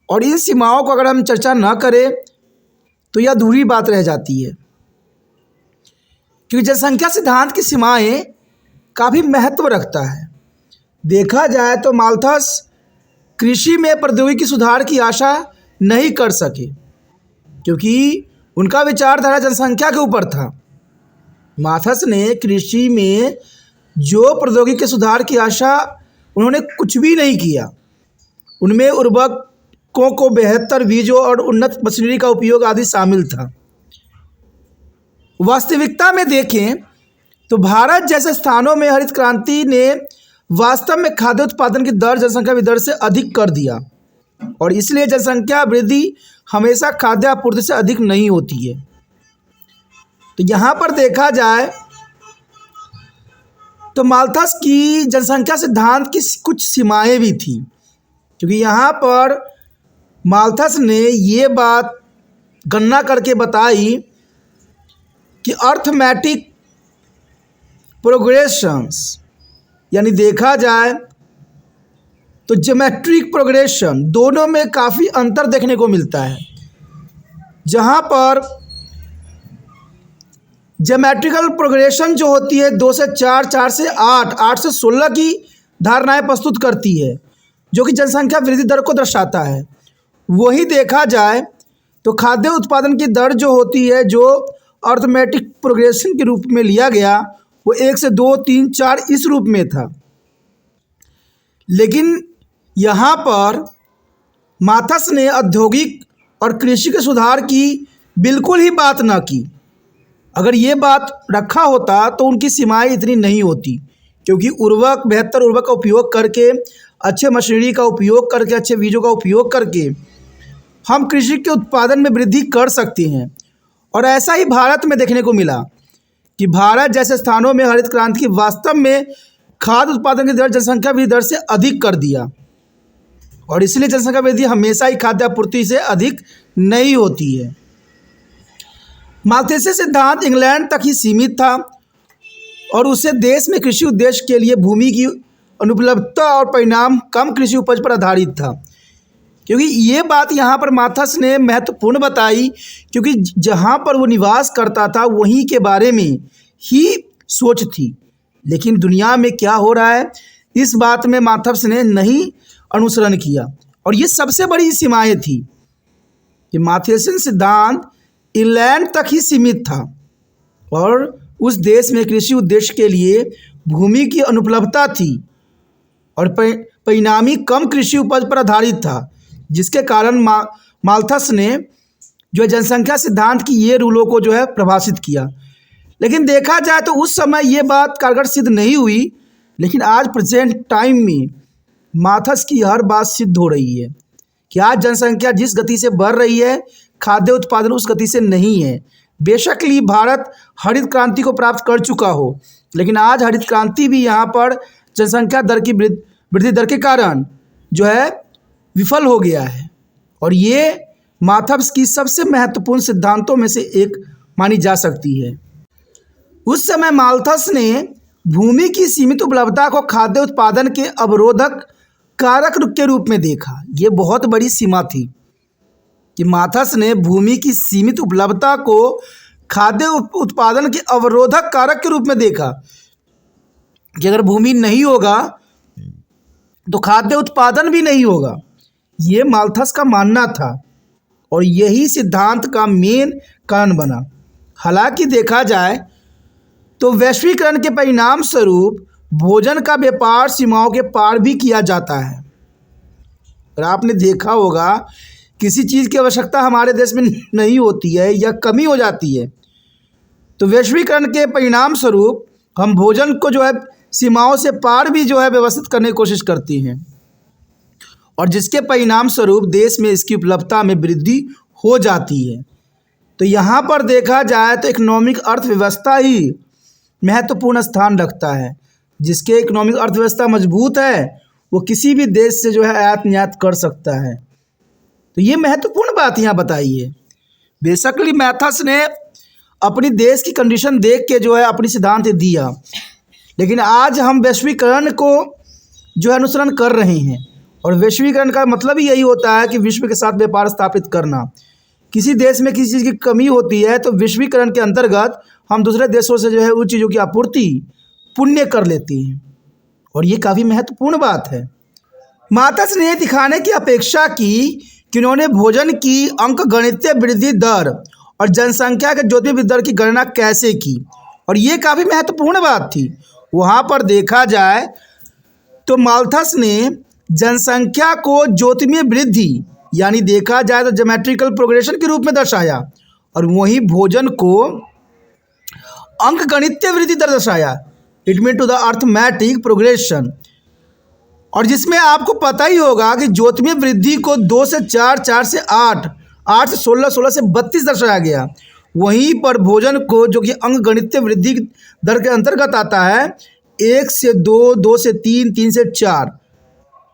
और इन सीमाओं को अगर हम चर्चा न करें तो यह अधूरी बात रह जाती है। क्योंकि जनसंख्या सिद्धांत की सीमाएं काफ़ी महत्व रखता है। देखा जाए तो माल्थस कृषि में प्रौद्योगिकी सुधार की आशा नहीं कर सके क्योंकि उनका विचारधारा जनसंख्या के ऊपर था। माथस ने कृषि में जो प्रौद्योगिकी सुधार की आशा उन्होंने कुछ भी नहीं किया। उनमें उर्वरकों को बेहतर बीजों और उन्नत मशीनरी का उपयोग आदि शामिल था। वास्तविकता में देखें तो भारत जैसे स्थानों में हरित क्रांति ने वास्तव में खाद्य उत्पादन की दर जनसंख्या की दर से अधिक कर दिया और इसलिए जनसंख्या वृद्धि हमेशा खाद्य आपूर्ति से अधिक नहीं होती है। तो यहाँ पर देखा जाए तो माल्थस की जनसंख्या सिद्धांत की कुछ सीमाएं भी थी, क्योंकि यहाँ पर माल्थस ने ये बात गणना करके बताई कि अर्थमेटिक प्रोग्रेशंस, यानी देखा जाए तो ज्योमेट्रिक प्रोग्रेशन, दोनों में काफ़ी अंतर देखने को मिलता है। जहाँ पर ज्योमेट्रिकल प्रोग्रेशन जो होती है 2 से 4, 4 से 8, 8 से 16 की धारणाएं प्रस्तुत करती है, जो कि जनसंख्या वृद्धि दर को दर्शाता है। वही देखा जाए तो खाद्य उत्पादन की दर जो होती है, जो अर्थमेटिक प्रोग्रेशन के रूप में लिया गया, वो 1 से 2, 3, 4 इस रूप में था। लेकिन यहाँ पर माथस ने औद्योगिक और कृषि के सुधार की बिल्कुल ही बात ना की। अगर ये बात रखा होता तो उनकी सीमाएं इतनी नहीं होती, क्योंकि बेहतर उर्वरक का उपयोग करके, अच्छे मशीनरी का उपयोग करके, अच्छे बीजों का उपयोग करके हम कृषि के उत्पादन में वृद्धि कर सकते हैं। और ऐसा ही भारत में देखने को मिला कि भारत जैसे स्थानों में हरित क्रांति की वास्तव में खाद्य उत्पादन की दर जनसंख्या वृद्धि दर से अधिक कर दिया। और इसलिए जनसंख्या वृद्धि हमेशा ही खाद्य आपूर्ति से अधिक नहीं होती है। माल्थेसी सिद्धांत इंग्लैंड तक ही सीमित था और उसे देश में कृषि उद्देश्य के लिए भूमि की अनुपलब्धता और परिणाम कम कृषि उपज पर आधारित था। क्योंकि ये बात यहाँ पर माथस ने महत्वपूर्ण बताई, क्योंकि जहाँ पर वो निवास करता था वहीं के बारे में ही सोच थी। लेकिन दुनिया में क्या हो रहा है इस बात में माथस ने नहीं अनुसरण किया। और ये सबसे बड़ी सीमाएं थी कि माल्थेसियन सिद्धांत इंग्लैंड तक ही सीमित था और उस देश में कृषि उद्देश्य के लिए भूमि की अनुपलब्धता थी और परिणामी कम कृषि उपज पर आधारित था, जिसके कारण माल्थस ने जो है जनसंख्या सिद्धांत की ये रूलों को जो है प्रभावित किया। लेकिन देखा जाए तो उस समय ये बात कारगर सिद्ध नहीं हुई, लेकिन आज प्रेजेंट टाइम में माथस की हर बात सिद्ध हो रही है कि आज जनसंख्या जिस गति से बढ़ रही है, खाद्य उत्पादन उस गति से नहीं है। बेशक ही भारत हरित क्रांति को प्राप्त कर चुका हो, लेकिन आज हरित क्रांति भी यहाँ पर जनसंख्या दर की वृद्धि दर के कारण जो है विफल हो गया है। और ये माथस की सबसे महत्वपूर्ण सिद्धांतों में से एक मानी जा सकती है। उस समय माल्थस ने भूमि की सीमित उपलब्धता को खाद्य उत्पादन के अवरोधक कारक के रूप में देखा। ये बहुत बड़ी सीमा थी कि माथस ने भूमि की सीमित उपलब्धता को खाद्य उत्पादन के अवरोधक कारक के रूप में देखा कि अगर भूमि नहीं होगा तो खाद्य उत्पादन भी नहीं होगा। ये माल्थस का मानना था और यही सिद्धांत का मेन कारण बना। हालांकि देखा जाए तो वैश्वीकरण के परिणाम स्वरूप भोजन का व्यापार सीमाओं के पार भी किया जाता है। और आपने देखा होगा किसी चीज़ की आवश्यकता हमारे देश में नहीं होती है या कमी हो जाती है, तो वैश्वीकरण के परिणाम स्वरूप हम भोजन को जो है सीमाओं से पार भी जो है व्यवस्थित करने की कोशिश करती हैं, और जिसके परिणाम स्वरूप देश में इसकी उपलब्धता में वृद्धि हो जाती है। तो यहाँ पर देखा जाए तो इकोनॉमिक अर्थव्यवस्था ही महत्वपूर्ण स्थान रखता है। जिसके इकोनॉमिक अर्थव्यवस्था मजबूत है वो किसी भी देश से जो है आयात निर्यात कर सकता है। तो ये महत्वपूर्ण बात यहाँ बताई है। बेसिकली माथस ने अपनी देश की कंडीशन देख के जो है अपनी सिद्धांत दिया, लेकिन आज हम वैश्वीकरण को जो है अनुसरण कर रहे हैं। और वैश्वीकरण का मतलब ही यही होता है कि विश्व के साथ व्यापार स्थापित करना। किसी देश में किसी चीज़ की कमी होती है तो वैश्वीकरण के अंतर्गत हम दूसरे देशों से जो है उन चीज़ों की आपूर्ति पुण्य कर लेते हैं, और ये काफ़ी महत्वपूर्ण बात है। माथस ने दिखाने की अपेक्षा की कि उन्होंने भोजन की अंकगणितीय वृद्धि दर और जनसंख्या के ज्योतिष वृद्धि दर की गणना कैसे की, और ये काफ़ी महत्वपूर्ण बात थी। वहाँ पर देखा जाए तो माल्थस ने जनसंख्या को ज्योतिषीय वृद्धि यानी देखा जाए तो ज्योमेट्रिकल प्रोग्रेशन के रूप में दर्शाया, और वहीं भोजन को अंकगणितीय वृद्धि दर दर्शाया, it mean to the arithmetic progression. और जिसमें आपको पता ही होगा कि ज्योतिषीय वृद्धि को 2 से 4, 4 से 8, 8 से 16, 16 से 32 दर्शाया गया। वहीं पर भोजन को जो कि अंकगणितीय वृद्धि दर के अंतर्गत आता है 1 से 2, 2 से 3, 3 से 4।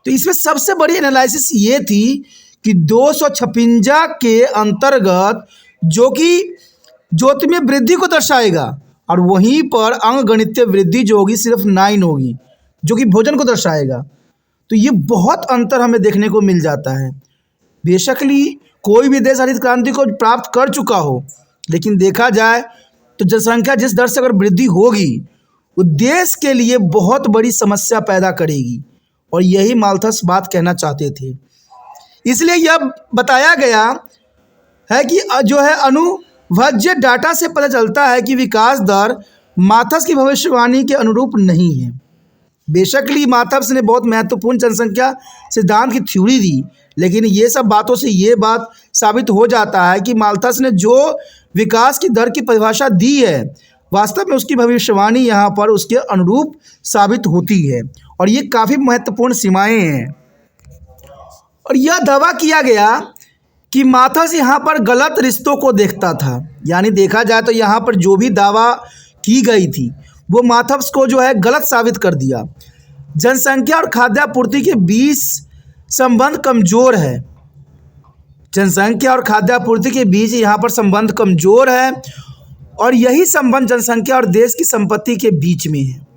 तो इसमें सबसे बड़ी एनालिसिस ये थी कि 256 के अंतर्गत जो कि ज्योतिषीय वृद्धि को दर्शाएगा, और वहीं पर अंकगणितीय वृद्धि जो होगी सिर्फ 9 होगी जो कि भोजन को दर्शाएगा। तो ये बहुत अंतर हमें देखने को मिल जाता है। बेशकली कोई भी देश हरित क्रांति को प्राप्त कर चुका हो, लेकिन देखा जाए तो जनसंख्या जिस दर से अगर वृद्धि होगी वो देश के लिए बहुत बड़ी समस्या पैदा करेगी, और यही माल्थस बात कहना चाहते थे। इसलिए यह बताया गया है कि जो है अनुभवजन्य डाटा से पता चलता है कि विकास दर माथस की भविष्यवाणी के अनुरूप नहीं है। बेशकली माथस ने बहुत महत्वपूर्ण जनसंख्या सिद्धांत की थ्योरी दी, लेकिन ये सब बातों से ये बात साबित हो जाता है कि माल्थस ने जो विकास की दर की परिभाषा दी है वास्तव में उसकी भविष्यवाणी यहाँ पर उसके अनुरूप साबित होती है, और ये काफ़ी महत्वपूर्ण सीमाएं हैं। और यह दावा किया गया कि माथस यहाँ पर गलत रिश्तों को देखता था। यानी देखा जाए तो यहाँ पर जो भी दावा की गई थी वो माथस को जो है गलत साबित कर दिया। जनसंख्या और खाद्यापूर्ति के बीच संबंध कमज़ोर है। जनसंख्या और खाद्यापूर्ति के बीच यहाँ पर संबंध कमज़ोर है और यही संबंध जनसंख्या और देश की संपत्ति के बीच में है।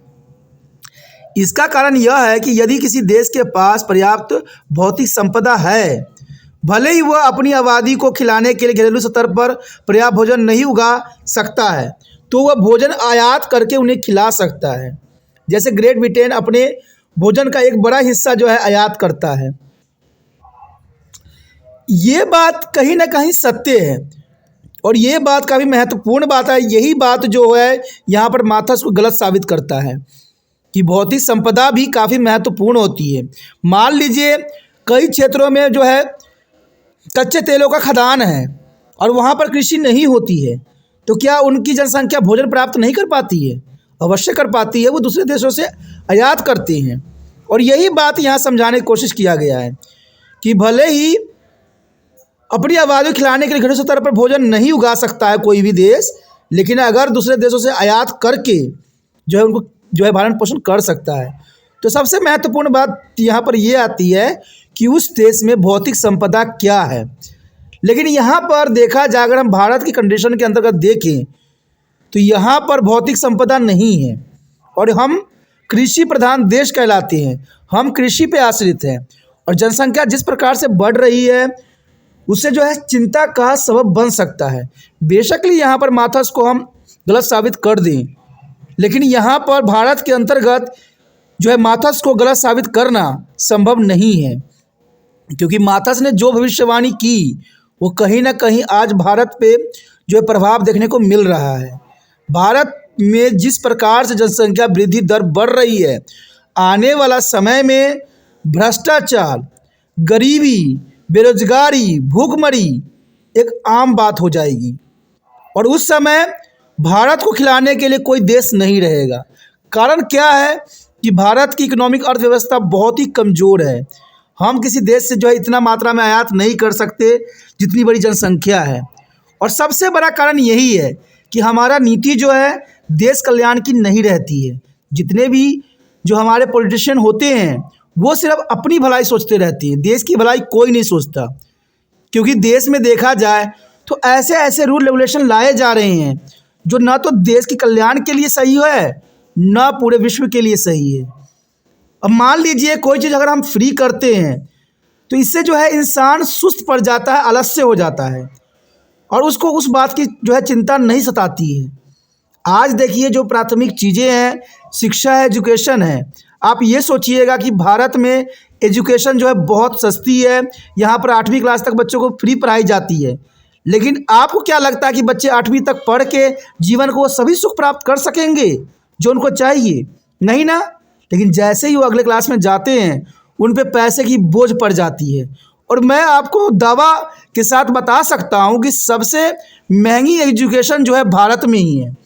इसका कारण यह है कि यदि किसी देश के पास पर्याप्त भौतिक संपदा है, भले ही वह अपनी आबादी को खिलाने के लिए घरेलू स्तर पर पर्याप्त भोजन नहीं उगा सकता है, तो वह भोजन आयात करके उन्हें खिला सकता है। जैसे ग्रेट ब्रिटेन अपने भोजन का एक बड़ा हिस्सा जो है आयात करता है। ये बात कहीं ना कहीं सत्य है और ये बात काफ़ी महत्वपूर्ण बात है। यही बात जो है यहाँ पर माथस को गलत साबित करता है कि भौतिक संपदा भी काफ़ी महत्वपूर्ण होती है। मान लीजिए कई क्षेत्रों में जो है कच्चे तेलों का खदान है और वहाँ पर कृषि नहीं होती है, तो क्या उनकी जनसंख्या भोजन प्राप्त नहीं कर पाती है? अवश्य कर पाती है। वो दूसरे देशों से आयात करते हैं। और यही बात यहाँ समझाने की कोशिश किया गया है कि भले ही अपनी आबादी को खिलाने के लिए घरेलू स्तर पर भोजन नहीं उगा सकता है कोई भी देश, लेकिन अगर दूसरे देशों से आयात करके जो है उनको जो है भरण पोषण कर सकता है। तो सबसे महत्वपूर्ण बात यहाँ पर ये आती है कि उस देश में भौतिक संपदा क्या है। लेकिन यहाँ पर देखा जाए, अगर हम भारत की कंडीशन के अंतर्गत देखें तो यहाँ पर भौतिक संपदा नहीं है और हम कृषि प्रधान देश कहलाते हैं। हम कृषि पे आश्रित हैं और जनसंख्या जिस प्रकार से बढ़ रही है उससे जो है चिंता का सबब बन सकता है। बेशकली यहाँ पर माथस को हम गलत साबित कर दें, लेकिन यहाँ पर भारत के अंतर्गत जो है माथस को गलत साबित करना संभव नहीं है, क्योंकि माथस ने जो भविष्यवाणी की वो कहीं ना कहीं आज भारत पे जो है प्रभाव देखने को मिल रहा है। भारत में जिस प्रकार से जनसंख्या वृद्धि दर बढ़ रही है, आने वाला समय में भ्रष्टाचार, गरीबी, बेरोजगारी, भूखमरी एक आम बात हो जाएगी और उस समय भारत को खिलाने के लिए कोई देश नहीं रहेगा। कारण क्या है कि भारत की इकोनॉमिक अर्थव्यवस्था बहुत ही कमज़ोर है। हम किसी देश से जो है इतना मात्रा में आयात नहीं कर सकते जितनी बड़ी जनसंख्या है। और सबसे बड़ा कारण यही है कि हमारा नीति जो है देश कल्याण की नहीं रहती है। जितने भी जो हमारे पॉलिटिशियन होते हैं वो सिर्फ अपनी भलाई सोचते रहते हैं, देश की भलाई कोई नहीं सोचता। क्योंकि देश में देखा जाए तो ऐसे ऐसे रूल रेगुलेशन लाए जा रहे हैं जो न तो देश के कल्याण के लिए सही है न पूरे विश्व के लिए सही है। अब मान लीजिए कोई चीज़ अगर हम फ्री करते हैं तो इससे जो है इंसान सुस्त पड़ जाता है, आलस्य हो जाता है और उसको उस बात की जो है चिंता नहीं सताती है। आज देखिए जो प्राथमिक चीज़ें हैं, शिक्षा है, एजुकेशन है। आप ये सोचिएगा कि भारत में एजुकेशन जो है बहुत सस्ती है। यहाँ पर 8वीं क्लास तक बच्चों को फ्री पढ़ाई जाती है। लेकिन आपको क्या लगता है कि बच्चे 8वीं तक पढ़ के जीवन को वो सभी सुख प्राप्त कर सकेंगे जो उनको चाहिए? नहीं ना। लेकिन जैसे ही वो अगले क्लास में जाते हैं उन पे पैसे की बोझ पड़ जाती है। और मैं आपको दावा के साथ बता सकता हूँ कि सबसे महंगी एजुकेशन जो है भारत में ही है।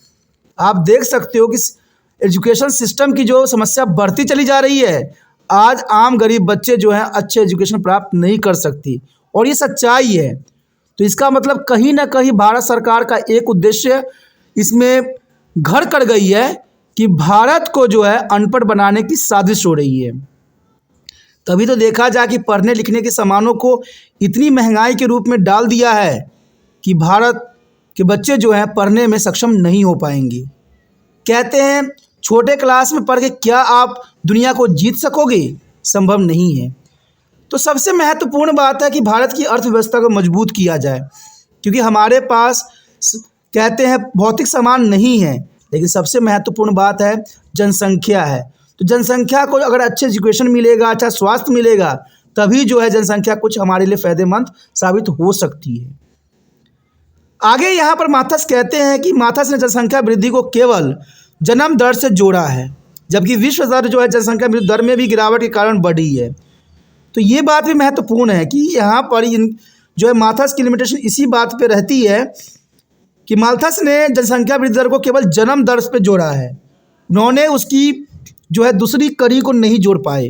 आप देख सकते हो कि एजुकेशन सिस्टम की जो समस्या बढ़ती चली जा रही है, आज आम गरीब बच्चे जो हैं अच्छे एजुकेशन प्राप्त नहीं कर सकती और ये सच्चाई है। तो इसका मतलब कहीं ना कहीं भारत सरकार का एक उद्देश्य इसमें घर कर गई है कि भारत को जो है अनपढ़ बनाने की साजिश हो रही है। तभी तो देखा जाए कि पढ़ने लिखने के सामानों को इतनी महंगाई के रूप में डाल दिया है कि भारत के बच्चे जो हैं पढ़ने में सक्षम नहीं हो पाएंगे। कहते हैं छोटे क्लास में पढ़ के क्या आप दुनिया को जीत सकोगे? संभव नहीं है। तो सबसे महत्वपूर्ण बात है कि भारत की अर्थव्यवस्था को मजबूत किया जाए, क्योंकि हमारे पास कहते हैं भौतिक सामान नहीं है, लेकिन सबसे महत्वपूर्ण बात है जनसंख्या है। तो जनसंख्या को अगर अच्छे एजुकेशन मिलेगा, अच्छा स्वास्थ्य मिलेगा, तभी जो है जनसंख्या कुछ हमारे लिए फ़ायदेमंद साबित हो सकती है। आगे यहाँ पर माथस कहते हैं कि माथस ने जनसंख्या वृद्धि को केवल जन्म दर से जोड़ा है, जबकि विश्व दर जो है जनसंख्या मृत्यु दर में भी गिरावट के कारण बढ़ी है। तो ये बात भी महत्वपूर्ण है कि यहाँ पर इन जो है माथस की लिमिटेशन इसी बात पे रहती है कि माथस ने जनसंख्या वृद्धि दर को केवल जन्म दर पे जोड़ा है। उन्होंने उसकी जो है दूसरी कड़ी को नहीं जोड़ पाए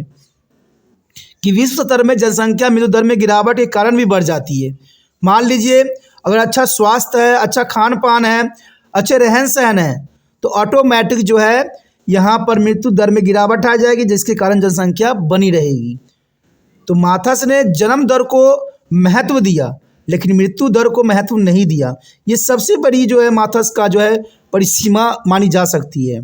कि विश्व स्तर में जनसंख्या मृत्यु दर में गिरावट के कारण भी बढ़ जाती है। मान लीजिए अगर अच्छा स्वास्थ्य है, अच्छा खान पान है, अच्छे रहन सहन है, तो ऑटोमेटिक जो है यहाँ पर मृत्यु दर में गिरावट आ जाएगी, जिसके कारण जनसंख्या बनी रहेगी। तो माथस ने जन्म दर को महत्व दिया, लेकिन मृत्यु दर को महत्व नहीं दिया। ये सबसे बड़ी जो है माथस का जो है परिसीमा मानी जा सकती है।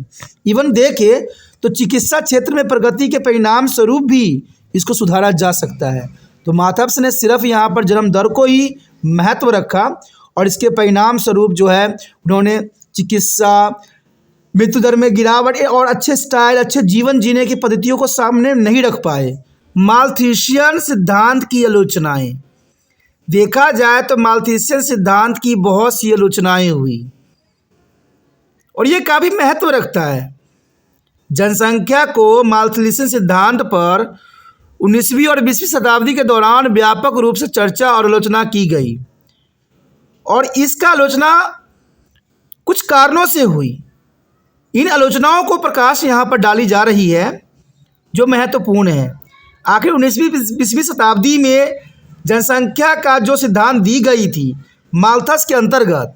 इवन देखे तो चिकित्सा क्षेत्र में प्रगति के परिणाम स्वरूप भी इसको सुधारा जा सकता है। तो माथस ने सिर्फ यहाँ पर जन्म दर को ही महत्व रखा और इसके परिणाम स्वरूप जो है उन्होंने चिकित्सा, मृत्यु दर में गिरावट और अच्छे स्टाइल, अच्छे जीवन जीने की पद्धतियों को सामने नहीं रख पाए। माल्थुसियन सिद्धांत की आलोचनाएं, देखा जाए तो माल्थुसियन सिद्धांत की बहुत सी आलोचनाएं हुई और ये काफ़ी महत्व रखता है। जनसंख्या को माल्थुसियन सिद्धांत पर 19वीं और 20वीं शताब्दी के दौरान व्यापक रूप से चर्चा और आलोचना की गई और इसका आलोचना कुछ कारणों से हुई। इन आलोचनाओं को प्रकाश यहाँ पर डाली जा रही है जो महत्वपूर्ण है। आखिर 19वीं 20वीं शताब्दी में जनसंख्या का जो सिद्धांत दी गई थी माल्थस के अंतर्गत,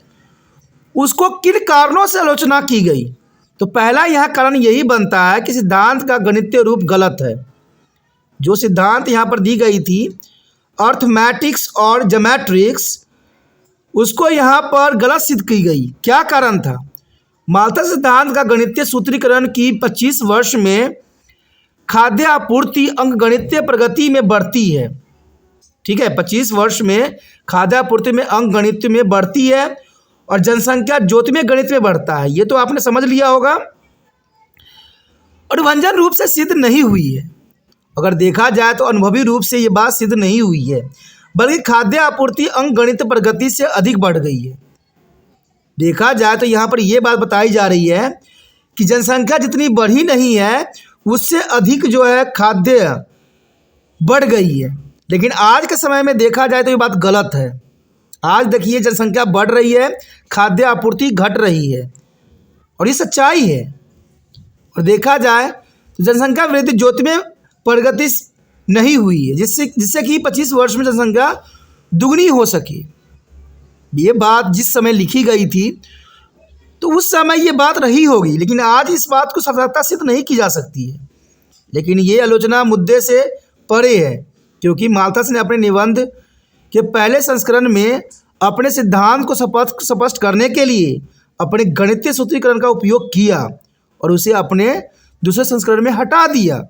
उसको किन कारणों से आलोचना की गई। तो पहला यहाँ कारण यही बनता है कि सिद्धांत का गणितीय रूप गलत है। जो सिद्धांत यहाँ पर दी गई थी अर्थमैटिक्स और ज्योमेट्रिक्स, उसको यहाँ पर गलत सिद्ध की गई। क्या कारण था? माल्थस सिद्धांत का गणितीय सूत्रीकरण की 25 वर्ष में खाद्य आपूर्ति अंकगणितीय प्रगति में बढ़ती है। ठीक है, 25 वर्ष में खाद्य आपूर्ति में अंकगणित में बढ़ती है और जनसंख्या ज्योतिर्मय गणित में बढ़ता है। ये तो आपने समझ लिया होगा। अनुभवजन्य रूप से सिद्ध नहीं हुई है। अगर देखा जाए तो अनुभवी रूप से ये बात सिद्ध नहीं हुई है, बल्कि खाद्य आपूर्ति अंकगणित प्रगति से अधिक बढ़ गई है। देखा जाए तो यहाँ पर यह बात बताई जा रही है कि जनसंख्या जितनी बढ़ी नहीं है उससे अधिक जो है खाद्य बढ़ गई है। लेकिन आज के समय में देखा जाए तो ये बात गलत है। आज देखिए जनसंख्या बढ़ रही है, खाद्य आपूर्ति घट रही है और ये सच्चाई है। और देखा जाए तो जनसंख्या वृद्धि ज्योतिर्मय प्रगति नहीं हुई है, जिससे कि 25 वर्ष में जनसंख्या दुगनी हो सके। ये बात जिस समय लिखी गई थी तो उस समय ये बात रही होगी, लेकिन आज इस बात को सफलता सिद्ध नहीं की जा सकती है। लेकिन ये आलोचना मुद्दे से परे है, क्योंकि माल्थस ने अपने निबंध के पहले संस्करण में अपने सिद्धांत को स्पष्ट करने के लिए अपने गणितीय सूत्रीकरण का उपयोग किया और उसे अपने दूसरे संस्करण में हटा दिया।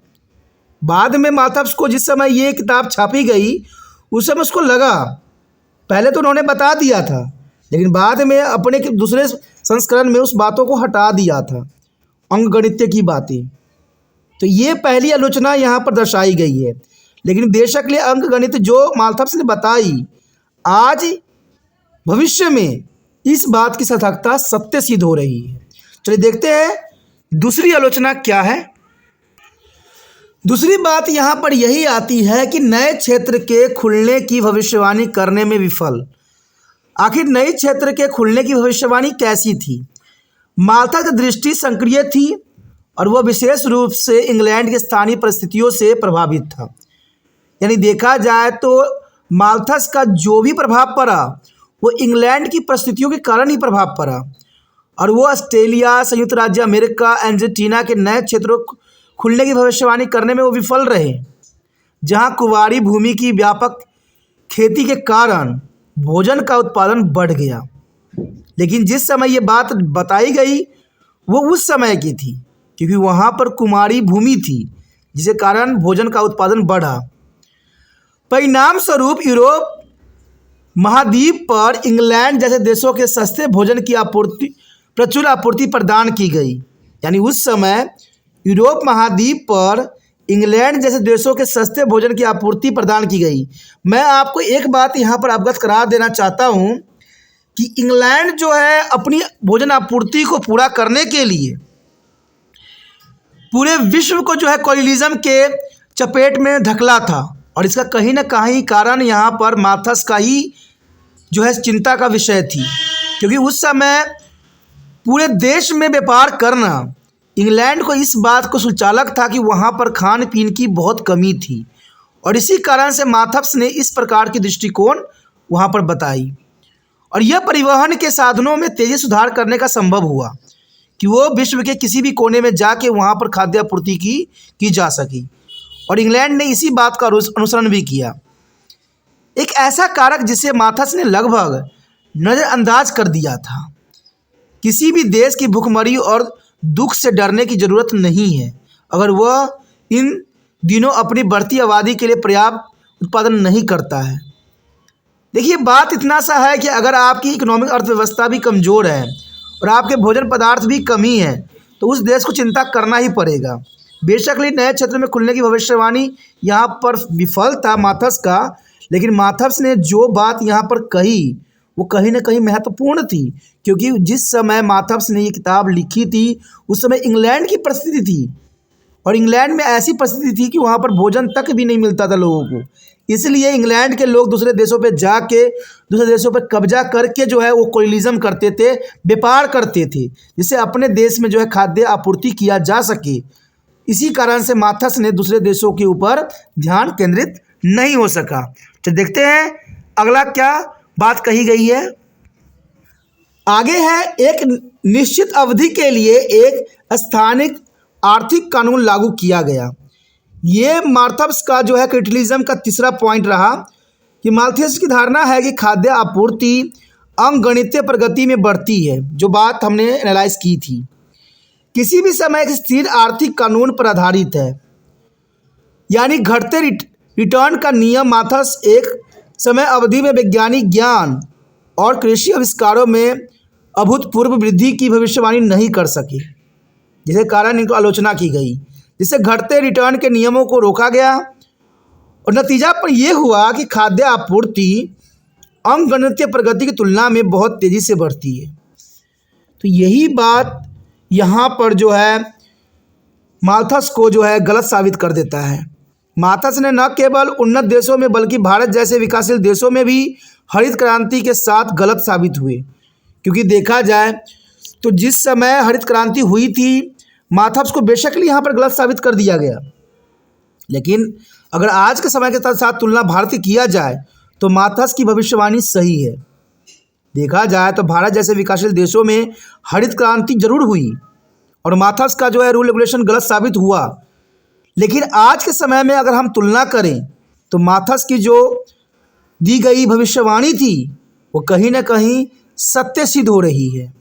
बाद में माल्थस को जिस समय ये किताब छापी गई उस समय उसको लगा, पहले तो उन्होंने बता दिया था लेकिन बाद में अपने दूसरे संस्करण में उस बातों को हटा दिया था, अंकगणितीय की बातें। तो ये पहली आलोचना यहाँ पर दर्शाई गई है। लेकिन बेशक लिए अंकगणित जो माल्थस ने बताई, आज भविष्य में इस बात की सार्थकता सत्य सिद्ध हो रही है। चलिए देखते हैं दूसरी आलोचना क्या है। दूसरी बात यहाँ पर यही आती है कि नए क्षेत्र के खुलने की भविष्यवाणी करने में विफल। आखिर नए क्षेत्र के खुलने की भविष्यवाणी कैसी थी? माल्थस की दृष्टि संक्रिय थी और वह विशेष रूप से इंग्लैंड के स्थानीय परिस्थितियों से प्रभावित था। यानी देखा जाए तो माल्थस का जो भी प्रभाव पड़ा वो इंग्लैंड की परिस्थितियों के कारण ही प्रभाव पड़ा और वो ऑस्ट्रेलिया, संयुक्त राज्य अमेरिका, अर्जेंटीना के नए क्षेत्रों खुलने की भविष्यवाणी करने में वो विफल रहे, जहां कुंवारी भूमि की व्यापक खेती के कारण भोजन का उत्पादन बढ़ गया। लेकिन जिस समय ये बात बताई गई वो उस समय की थी, क्योंकि वहाँ पर कुंवारी भूमि थी, जिसके कारण भोजन का उत्पादन बढ़ा। परिणाम स्वरूप यूरोप महाद्वीप पर इंग्लैंड जैसे देशों के सस्ते भोजन की प्रचुर आपूर्ति प्रदान की गई। यानी उस समय यूरोप महाद्वीप पर इंग्लैंड जैसे देशों के सस्ते भोजन की आपूर्ति प्रदान की गई। मैं आपको एक बात यहाँ पर अवगत करा देना चाहता हूँ कि इंग्लैंड जो है अपनी भोजन आपूर्ति को पूरा करने के लिए पूरे विश्व को जो है कॉलोनियलिज्म के चपेट में ढकला था और इसका कहीं ना कहीं कारण यहाँ पर माल्थस का ही जो है चिंता का विषय थी, क्योंकि उस समय पूरे देश में व्यापार करना इंग्लैंड को इस बात को सुचालक था कि वहाँ पर खान पीन की बहुत कमी थी और इसी कारण से माल्थस ने इस प्रकार की दृष्टिकोण वहाँ पर बताई। और यह परिवहन के साधनों में तेजी सुधार करने का संभव हुआ कि वो विश्व के किसी भी कोने में जाके वहाँ पर खाद्य आपूर्ति की जा सकी। और इंग्लैंड ने इसी बात का अनुसरण भी किया। एक ऐसा कारक जिसे माथस ने लगभग नज़रअंदाज कर दिया था। किसी भी देश की भूखमरी और दुख से डरने की ज़रूरत नहीं है अगर वह इन दिनों अपनी बढ़ती आबादी के लिए पर्याप्त उत्पादन नहीं करता है। देखिए, बात इतना सा है कि अगर आपकी इकोनॉमिक अर्थव्यवस्था भी कमज़ोर है और आपके भोजन पदार्थ भी कमी है तो उस देश को चिंता करना ही पड़ेगा। बेशक नए क्षेत्र में खुलने की भविष्यवाणी यहाँ पर विफल था माथस का, लेकिन माथस ने जो बात यहाँ पर कही वो कहीं ना कहीं महत्वपूर्ण थी, क्योंकि जिस समय माथस ने ये किताब लिखी थी उस समय इंग्लैंड की परिस्थिति थी और इंग्लैंड में ऐसी परिस्थिति थी कि वहाँ पर भोजन तक भी नहीं मिलता था लोगों को। इसलिए इंग्लैंड के लोग दूसरे देशों पे जाके दूसरे देशों पे कब्जा करके जो है वो कोलिज्म करते थे, व्यापार करते थे, जिससे अपने देश में जो है खाद्य आपूर्ति किया जा सके। इसी कारण से माथस ने दूसरे देशों के ऊपर ध्यान केंद्रित नहीं हो सका। तो देखते हैं अगला क्या बात कही गई है। आगे है, एक निश्चित अवधि के लिए एक स्थानिक आर्थिक कानून लागू किया गया। ये माथस का जो है क्रिटिलिज्म का तीसरा पॉइंट रहा कि माथस की धारणा है कि खाद्य आपूर्ति अंकगणितीय प्रगति में बढ़ती है, जो बात हमने एनालाइज की थी। किसी भी समय एक स्थिर आर्थिक कानून पर आधारित है, यानी घटते रिटर्न का नियम। माथस एक समय अवधि में वैज्ञानिक ज्ञान और कृषि आविष्कारों में अभूतपूर्व वृद्धि की भविष्यवाणी नहीं कर सके, जिसके कारण इनको आलोचना की गई, जिससे घटते रिटर्न के नियमों को रोका गया और नतीजा पर यह हुआ कि खाद्य आपूर्ति अंकगणितीय प्रगति की तुलना में बहुत तेज़ी से बढ़ती है। तो यही बात यहाँ पर जो है माथस को जो है गलत साबित कर देता है। माथस ने न केवल उन्नत देशों में बल्कि भारत जैसे विकासशील देशों में भी हरित क्रांति के साथ गलत साबित हुए, क्योंकि देखा जाए तो जिस समय हरित क्रांति हुई थी माथस को बेशक यहाँ पर गलत साबित कर दिया गया, लेकिन अगर आज के समय के साथ तुलना भारत की किया जाए तो माथस की भविष्यवाणी सही है। देखा जाए तो भारत जैसे विकासशील देशों में हरित क्रांति जरूर हुई और माथस का जो है रूल रेगुलेशन गलत साबित हुआ, लेकिन आज के समय में अगर हम तुलना करें तो माथस की जो दी गई भविष्यवाणी थी वो कहीं ना कहीं सत्य सिद्ध हो रही है।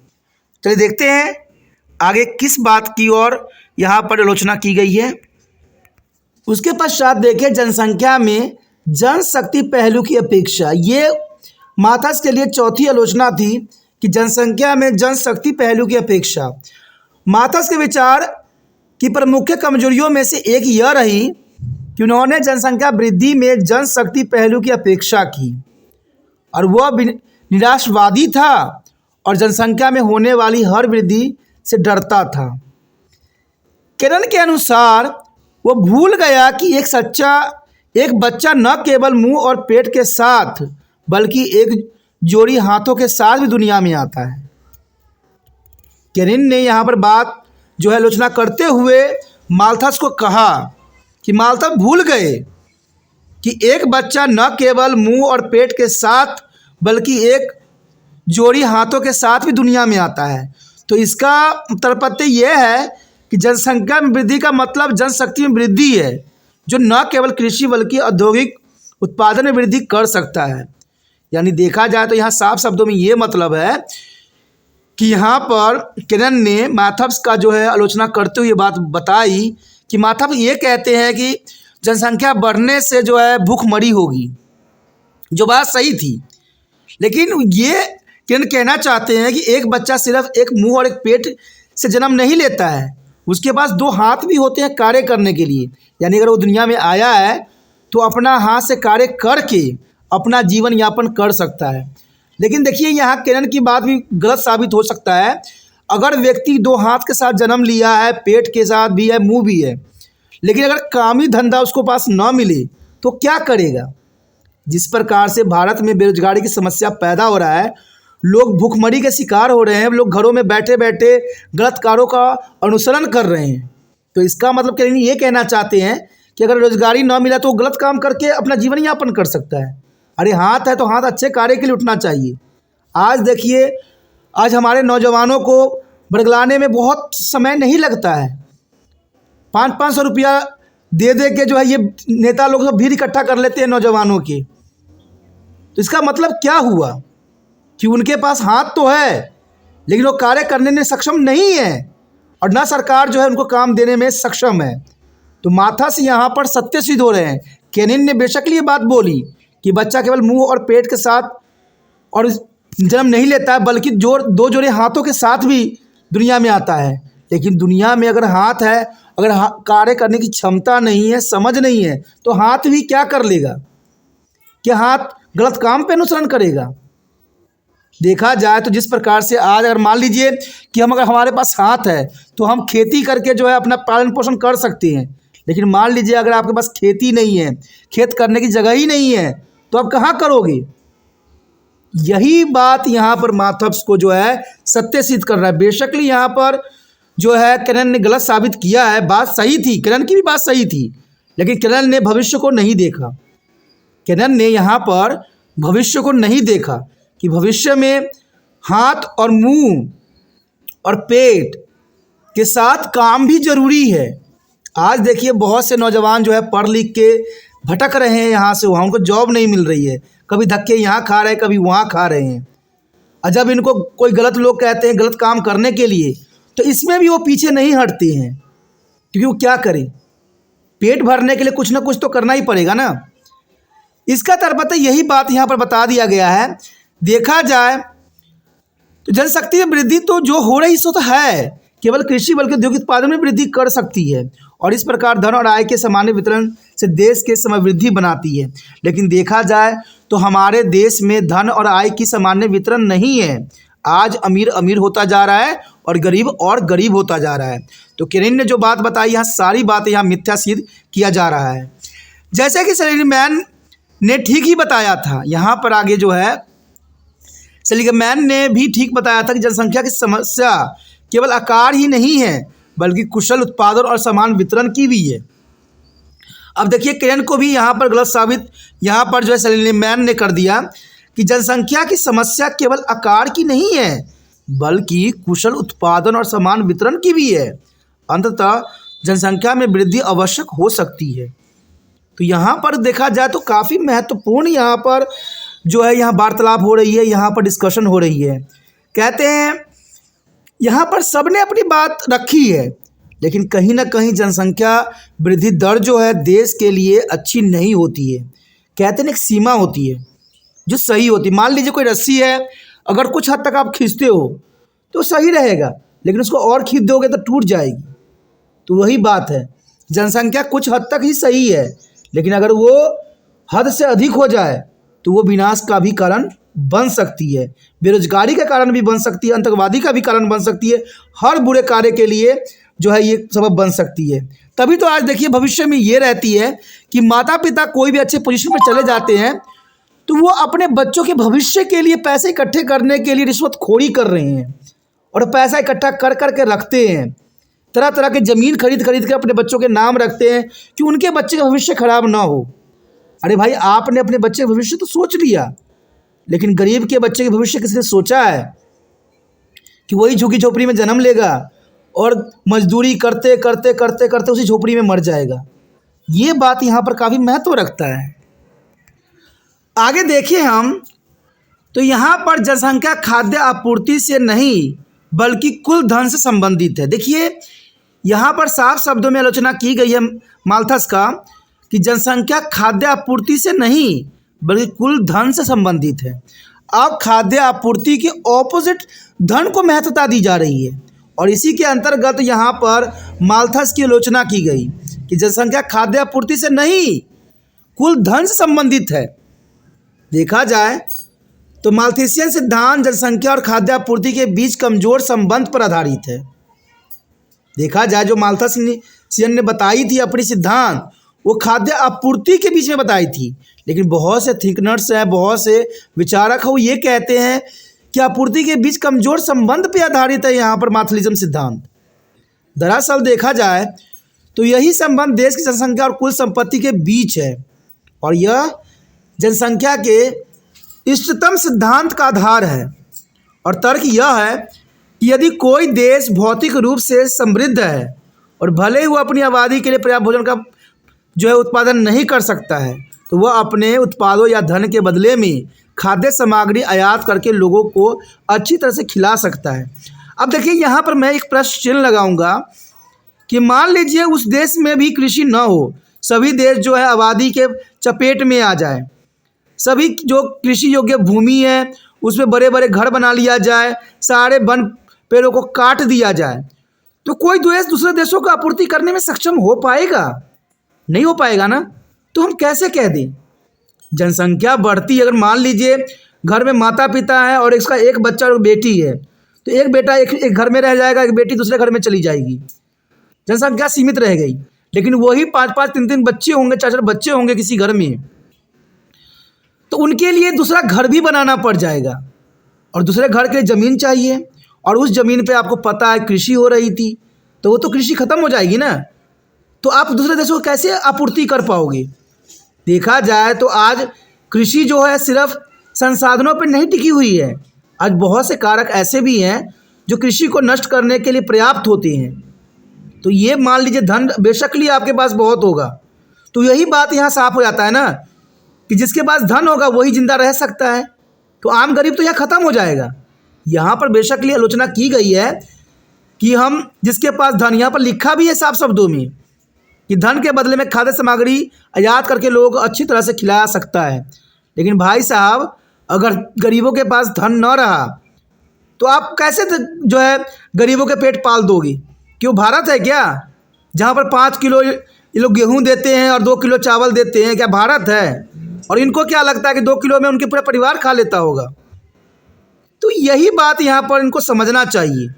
चलिए देखते हैं आगे किस बात की ओर यहाँ पर आलोचना की गई है। उसके पश्चात देखिए, जनसंख्या में जनशक्ति पहलू की अपेक्षा। ये माथस के लिए चौथी आलोचना थी कि जनसंख्या में जनशक्ति पहलू की अपेक्षा। माथस के विचार की प्रमुख कमजोरियों में से एक यह रही कि उन्होंने जनसंख्या वृद्धि में जनशक्ति पहलू की अपेक्षा की और वह निराशावादी था और जनसंख्या में होने वाली हर वृद्धि से डरता था। केरन के अनुसार वो भूल गया कि एक बच्चा न केवल मुंह और पेट के साथ बल्कि एक जोड़ी हाथों के साथ भी दुनिया में आता है। केरन ने यहाँ पर बात जो है आलोचना करते हुए माथस को कहा कि माथस भूल गए कि एक बच्चा न केवल मुंह और पेट के साथ बल्कि एक जोड़ी हाथों के साथ भी दुनिया में आता है। तो इसका तात्पर्य यह है कि जनसंख्या में वृद्धि का मतलब जनशक्ति में वृद्धि है, जो न केवल कृषि बल्कि औद्योगिक उत्पादन में वृद्धि कर सकता है। यानी देखा जाए तो यहाँ साफ शब्दों में ये मतलब है कि यहाँ पर केरन ने माथस का जो है आलोचना करते हुए बात बताई कि माथस ये कहते हैं कि जनसंख्या बढ़ने से जो है भूखमरी होगी, जो बात सही थी, लेकिन ये केरन कहना चाहते हैं कि एक बच्चा सिर्फ एक मुंह और एक पेट से जन्म नहीं लेता है, उसके पास दो हाथ भी होते हैं कार्य करने के लिए। यानी अगर वो दुनिया में आया है तो अपना हाथ से कार्य करके अपना जीवन यापन कर सकता है। लेकिन देखिए, यहाँ केरन की बात भी गलत साबित हो सकता है। अगर व्यक्ति दो हाथ के साथ जन्म लिया है, पेट के साथ भी है, मुंह भी है, लेकिन अगर कामी धंधा उसको पास न मिले तो क्या करेगा? जिस प्रकार से भारत में बेरोजगारी की समस्या पैदा हो रहा है, लोग भूखमरी के शिकार हो रहे हैं, लोग घरों में बैठे बैठे गलत कार्यों का अनुसरण कर रहे हैं। तो इसका मतलब ये कहना चाहते हैं कि अगर रोजगारी न मिला तो वो गलत काम करके अपना जीवन यापन कर सकता है। अरे हाथ है तो हाथ अच्छे कार्य के लिए उठना चाहिए। आज देखिए, आज हमारे नौजवानों को बरगलाने में बहुत समय नहीं लगता है। 500-500 रुपया दे दे के जो है ये नेता लोग सब भीड़ इकट्ठा कर लेते हैं नौजवानों के। तो इसका मतलब क्या हुआ कि उनके पास हाथ तो है लेकिन वो कार्य करने में सक्षम नहीं है, और ना सरकार जो है उनको काम देने में सक्षम है। तो माथास यहाँ पर सत्य सिद्ध हो रहे हैं। केनिन ने बेशक ये बात बोली कि बच्चा केवल मुंह और पेट के साथ और जन्म नहीं लेता है, बल्कि दो जोड़े हाथों के साथ भी दुनिया में आता है। लेकिन दुनिया में अगर हाथ है, अगर कार्य करने की क्षमता नहीं है, समझ नहीं है, तो हाथ भी क्या कर लेगा? क्या हाथ गलत काम पे अनुसरण करेगा? देखा जाए तो जिस प्रकार से आज अगर मान लीजिए कि अगर हमारे पास हाथ है तो हम खेती करके जो है अपना पालन पोषण कर सकते हैं, लेकिन मान लीजिए अगर आपके पास खेती नहीं है, खेत करने की जगह ही नहीं है, तो आप कहाँ करोगे? यही बात यहाँ पर माथप्स को जो है सत्य सिद्ध कर रहा है। बेशकली यहाँ पर जो है केनन ने गलत साबित किया है। बात सही थी, केनन की भी बात सही थी, लेकिन केनन ने भविष्य को नहीं देखा। केनन ने यहाँ पर भविष्य को नहीं देखा कि भविष्य में हाथ और मुंह और पेट के साथ काम भी जरूरी है। आज देखिए बहुत से नौजवान जो है पढ़ लिख के भटक रहे हैं यहाँ से वहाँ, उनको जॉब नहीं मिल रही है, कभी धक्के यहाँ खा रहे हैं, कभी वहाँ खा रहे हैं। और जब इनको कोई गलत लोग कहते हैं गलत काम करने के लिए, तो इसमें भी वो पीछे नहीं हटते हैं, क्योंकि वो क्या करें, पेट भरने के लिए कुछ ना कुछ तो करना ही पड़ेगा ना। इसका तरबता यही बात यहाँ पर बता दिया गया है। देखा जाए तो जनशक्ति में वृद्धि तो जो हो रही सो तो है, केवल कृषि बल्कि औद्योगिक उत्पादन में वृद्धि कर सकती है, और इस प्रकार धन और आय के सामान्य वितरण से देश के समृद्धि बनाती है। लेकिन देखा जाए तो हमारे देश में धन और आय की सामान्य वितरण नहीं है। आज अमीर अमीर होता जा रहा है और गरीब होता जा रहा है। तो केनिन ने जो बात बताई, यहाँ सारी बातें यहाँ मिथ्या सिद्ध किया जा रहा है। जैसे कि सेलिगमैन ने ठीक ही बताया था, यहाँ पर आगे जो है सेलिगमैन ने भी ठीक बताया था कि जनसंख्या की समस्या केवल आकार ही नहीं है, बल्कि कुशल उत्पादन और समान वितरण की भी है। अब देखिए केनिन को भी यहाँ पर गलत साबित यहाँ पर जो है सेलिगमैन ने कर दिया कि जनसंख्या की समस्या केवल आकार की नहीं है, बल्कि कुशल उत्पादन और समान वितरण की भी है। अंततः जनसंख्या में वृद्धि आवश्यक हो सकती है। तो यहाँ पर देखा जाए तो काफ़ी महत्वपूर्ण यहाँ पर जो है यहाँ वार्तालाप हो रही है, यहाँ पर डिस्कशन हो रही है। कहते हैं यहाँ पर सबने अपनी बात रखी है, लेकिन कहीं ना कहीं जनसंख्या वृद्धि दर जो है देश के लिए अच्छी नहीं होती है। कहते हैं एक सीमा होती है जो सही होती है। मान लीजिए कोई रस्सी है, अगर कुछ हद तक आप खींचते हो तो सही रहेगा, लेकिन उसको और खींच दोगे तो टूट जाएगी। तो वही बात है, जनसंख्या कुछ हद तक ही सही है, लेकिन अगर वो हद से अधिक हो जाए तो वो विनाश का भी कारण बन सकती है, बेरोजगारी का कारण भी बन सकती है, आतंकवादी का भी कारण बन सकती है, हर बुरे कार्य के लिए जो है ये सबब बन सकती है। तभी तो आज देखिए भविष्य में ये रहती है कि माता पिता कोई भी अच्छे पोजीशन पर चले जाते हैं तो वो अपने बच्चों के भविष्य के लिए पैसे इकट्ठे करने के लिए रिश्वतखोरी कर रहे हैं, और पैसा इकट्ठा कर कर के रखते हैं, तरह तरह के ज़मीन खरीद के अपने बच्चों के नाम रखते हैं कि उनके बच्चे का भविष्य खराब ना हो। अरे भाई, आपने अपने बच्चे का भविष्य तो सोच लिया, लेकिन गरीब के बच्चे के भविष्य किसने सोचा है कि वही झुग्गी झोपड़ी में जन्म लेगा और मजदूरी करते करते करते करते उसी झोपड़ी में मर जाएगा। ये बात यहाँ पर काफ़ी महत्व रखता है। आगे देखिए हम तो यहाँ पर जनसंख्या खाद्य आपूर्ति से नहीं बल्कि कुल धन से संबंधित है। देखिए यहाँ पर साफ शब्दों में आलोचना की गई है माल्थस का कि जनसंख्या खाद्य आपूर्ति से नहीं बल्कि कुल धन से संबंधित है। अब खाद्य आपूर्ति के ऑपोजिट धन को महत्वता दी जा रही है, और इसी के अंतर्गत यहाँ पर माल्थस की आलोचना की गई कि जनसंख्या खाद्य आपूर्ति से नहीं कुल धन से संबंधित है। देखा जाए तो माल्थसियन सिद्धांत जनसंख्या और खाद्य आपूर्ति के बीच कमजोर संबंध पर आधारित है। देखा जाए जो माल्थसियन ने बताई थी अपनी सिद्धांत, वो खाद्य आपूर्ति के बीच में बताई थी, लेकिन बहुत से थिंकनर्स हैं, बहुत से विचारक हैं, वो ये कहते हैं कि आपूर्ति के बीच कमजोर संबंध पर आधारित है यहाँ पर माल्थसियन सिद्धांत। दरअसल देखा जाए तो यही संबंध देश की जनसंख्या और कुल संपत्ति के बीच है, और यह जनसंख्या के इष्टतम सिद्धांत का आधार है। और तर्क यह है कि यदि कोई देश भौतिक रूप से समृद्ध है और भले ही वो अपनी आबादी के लिए पर्याप्त भोजन का जो है उत्पादन नहीं कर सकता है, तो वह अपने उत्पादों या धन के बदले में खाद्य सामग्री आयात करके लोगों को अच्छी तरह से खिला सकता है। अब देखिए यहाँ पर मैं एक प्रश्न चिन्ह लगाऊंगा कि मान लीजिए उस देश में भी कृषि न हो, सभी देश जो है आबादी के चपेट में आ जाए, सभी जो कृषि योग्य भूमि है उसमें बड़े बड़े घर बना लिया जाए, सारे वन पेड़ों को काट दिया जाए, तो कोई देश दूसरे देशों को आपूर्ति करने में सक्षम हो पाएगा? नहीं हो पाएगा ना। तो हम कैसे कह दें जनसंख्या बढ़ती, अगर मान लीजिए घर में माता पिता है और इसका एक बच्चा और बेटी है, तो एक बेटा एक घर में रह जाएगा, एक बेटी दूसरे घर में चली जाएगी, जनसंख्या सीमित रह गई। लेकिन वही 5-5 3-3 बच्चे होंगे, 4-4 बच्चे होंगे किसी घर में, तो उनके लिए दूसरा घर भी बनाना पड़ जाएगा और दूसरे घर के लिए ज़मीन चाहिए, और उस ज़मीन पे आपको पता है कृषि हो रही थी, तो वो तो कृषि ख़त्म हो जाएगी ना। तो आप दूसरे देशों को कैसे आपूर्ति कर पाओगे? देखा जाए तो आज कृषि जो है सिर्फ संसाधनों पर नहीं टिकी हुई है, आज बहुत से कारक ऐसे भी हैं जो कृषि को नष्ट करने के लिए पर्याप्त होते हैं। तो ये मान लीजिए धन बेशक लिए आपके पास बहुत होगा, तो यही बात यहाँ साफ हो जाता है ना कि जिसके पास धन होगा वही जिंदा रह सकता है, तो आम गरीब तो यहाँ ख़त्म हो जाएगा। यहाँ पर बेशक लिए आलोचना की गई है कि हम जिसके पास धन, यहाँ पर लिखा भी है साफ शब्दों में कि धन के बदले में खाद्य सामग्री आयात करके लोगों को अच्छी तरह से खिला सकता है। लेकिन भाई साहब, अगर गरीबों के पास धन न रहा तो आप कैसे जो है गरीबों के पेट पाल दोगे? क्यों भारत है क्या जहाँ पर 5 किलो ये लोग गेहूँ देते हैं और 2 किलो चावल देते हैं? क्या भारत है? और इनको क्या लगता है कि 2 किलो में उनके पूरा परिवार खा लेता होगा? तो यही बात यहाँ पर इनको समझना चाहिए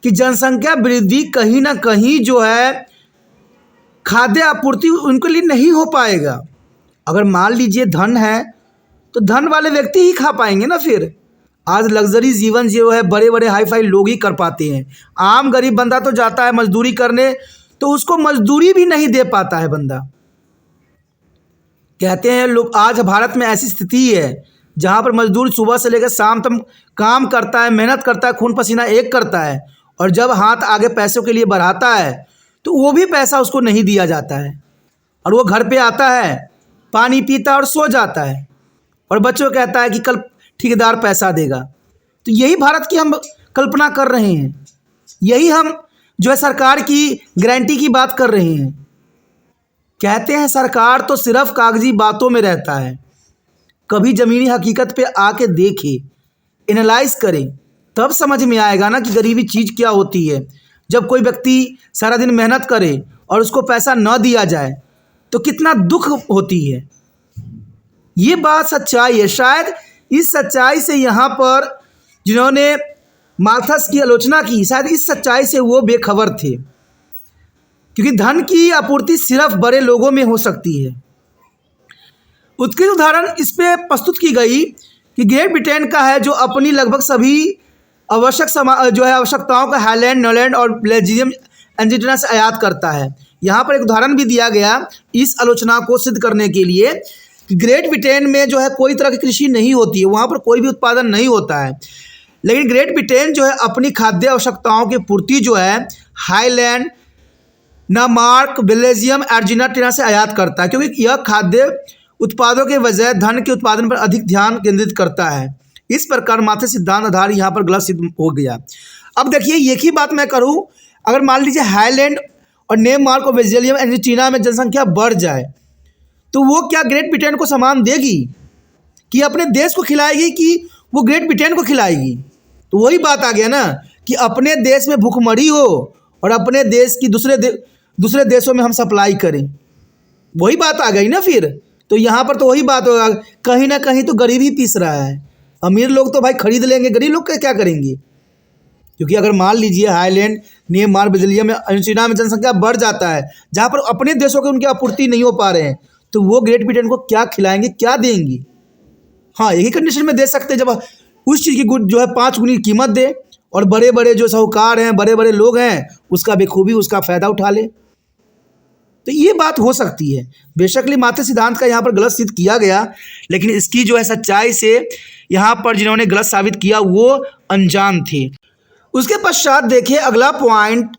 कि जनसंख्या वृद्धि कहीं ना कहीं जो है खाद्य आपूर्ति उनके लिए नहीं हो पाएगा। अगर मान लीजिए धन है तो धन वाले व्यक्ति ही खा पाएंगे ना। फिर आज लग्जरी जीवन जो है बड़े बड़े हाई फाई लोग ही कर पाते हैं। आम गरीब बंदा तो जाता है मजदूरी करने, तो उसको मजदूरी भी नहीं दे पाता है बंदा। कहते हैं लोग आज भारत में ऐसी स्थिति है जहाँ पर मजदूर सुबह से लेकर शाम तक काम करता है, मेहनत करता है, खून पसीना एक करता है, और जब हाथ आगे पैसों के लिए बढ़ाता है तो वो भी पैसा उसको नहीं दिया जाता है, और वो घर पे आता है, पानी पीता है और सो जाता है, और बच्चों को कहता है कि कल ठेकेदार पैसा देगा। तो यही भारत की हम कल्पना कर रहे हैं, यही हम जो है सरकार की गारंटी की बात कर रहे हैं। कहते हैं सरकार तो सिर्फ कागजी बातों में रहता है, कभी ज़मीनी हकीकत पे आके देखे, एनालाइज करें, तब समझ में आएगा ना कि गरीबी चीज़ क्या होती है। जब कोई व्यक्ति सारा दिन मेहनत करे और उसको पैसा न दिया जाए तो कितना दुख होती है। ये बात सच्चाई है। शायद इस सच्चाई से यहाँ पर जिन्होंने माल्थस की आलोचना की, शायद इस सच्चाई से वो बेखबर थे, क्योंकि धन की आपूर्ति सिर्फ बड़े लोगों में हो सकती है। उत्कृष्ट उदाहरण इस पे प्रस्तुत की गई कि ग्रेट ब्रिटेन का है, जो अपनी लगभग सभी आवश्यकताओं का हाईलैंड, न्यूलैंड और बेल्जियम अर्जेंटीना से आयात करता है। यहाँ पर एक उदाहरण भी दिया गया इस आलोचना को सिद्ध करने के लिए कि ग्रेट ब्रिटेन में जो है कोई तरह की कृषि नहीं होती है, वहाँ पर कोई भी उत्पादन नहीं होता है, लेकिन ग्रेट ब्रिटेन जो है अपनी खाद्य आवश्यकताओं की पूर्ति जो है हाईलैंड, डेनमार्क, बेल्जियम, अर्जेंटीना से आयात करता है, क्योंकि यह खाद्य उत्पादों के बजाय धन के उत्पादन पर अधिक ध्यान केंद्रित करता है। इस प्रकार माथे सिद्धांत आधार यहाँ पर गलत सिद्ध हो गया। अब देखिए एक ही बात मैं करूँ, अगर मान लीजिए हाईलैंड और डेनमार्क और बेल्जियम अर्जेंटीना में जनसंख्या बढ़ जाए तो वो क्या ग्रेट ब्रिटेन को सामान देगी कि अपने देश को खिलाएगी कि वो ग्रेट ब्रिटेन को खिलाएगी? तो वही बात आ गया ना कि अपने देश में भूखमरी हो और अपने देश की दूसरे देशों में हम सप्लाई करें, वही बात आ गई ना फिर। तो यहाँ पर तो वही बात होगा, कहीं ना कहीं तो गरीब ही पीस रहा है। अमीर लोग तो भाई खरीद लेंगे, गरीब लोग क्या करेंगे? क्योंकि अगर मान लीजिए हाईलैंड, डेनमार्क, बेल्जियम में, अर्जेंटीना में जनसंख्या बढ़ जाता है, जहाँ पर अपने देशों के उनकी आपूर्ति नहीं हो पा रहे हैं, तो वो ग्रेट ब्रिटेन को क्या खिलाएंगे, क्या देंगी? हाँ, यही कंडीशन में दे सकते हैं जब उस चीज़ की जो है 5 गुनी कीमत दे और बड़े बड़े जो साहूकार हैं, बड़े बड़े लोग हैं, उसका बेखूबी उसका फ़ायदा उठा ले। तो ये बात हो सकती है। बेशकली माथे सिद्धांत का यहाँ पर गलत सिद्ध किया गया, लेकिन इसकी जो है सच्चाई से यहाँ पर जिन्होंने गलत साबित किया वो अनजान थे। उसके पश्चात देखिए अगला पॉइंट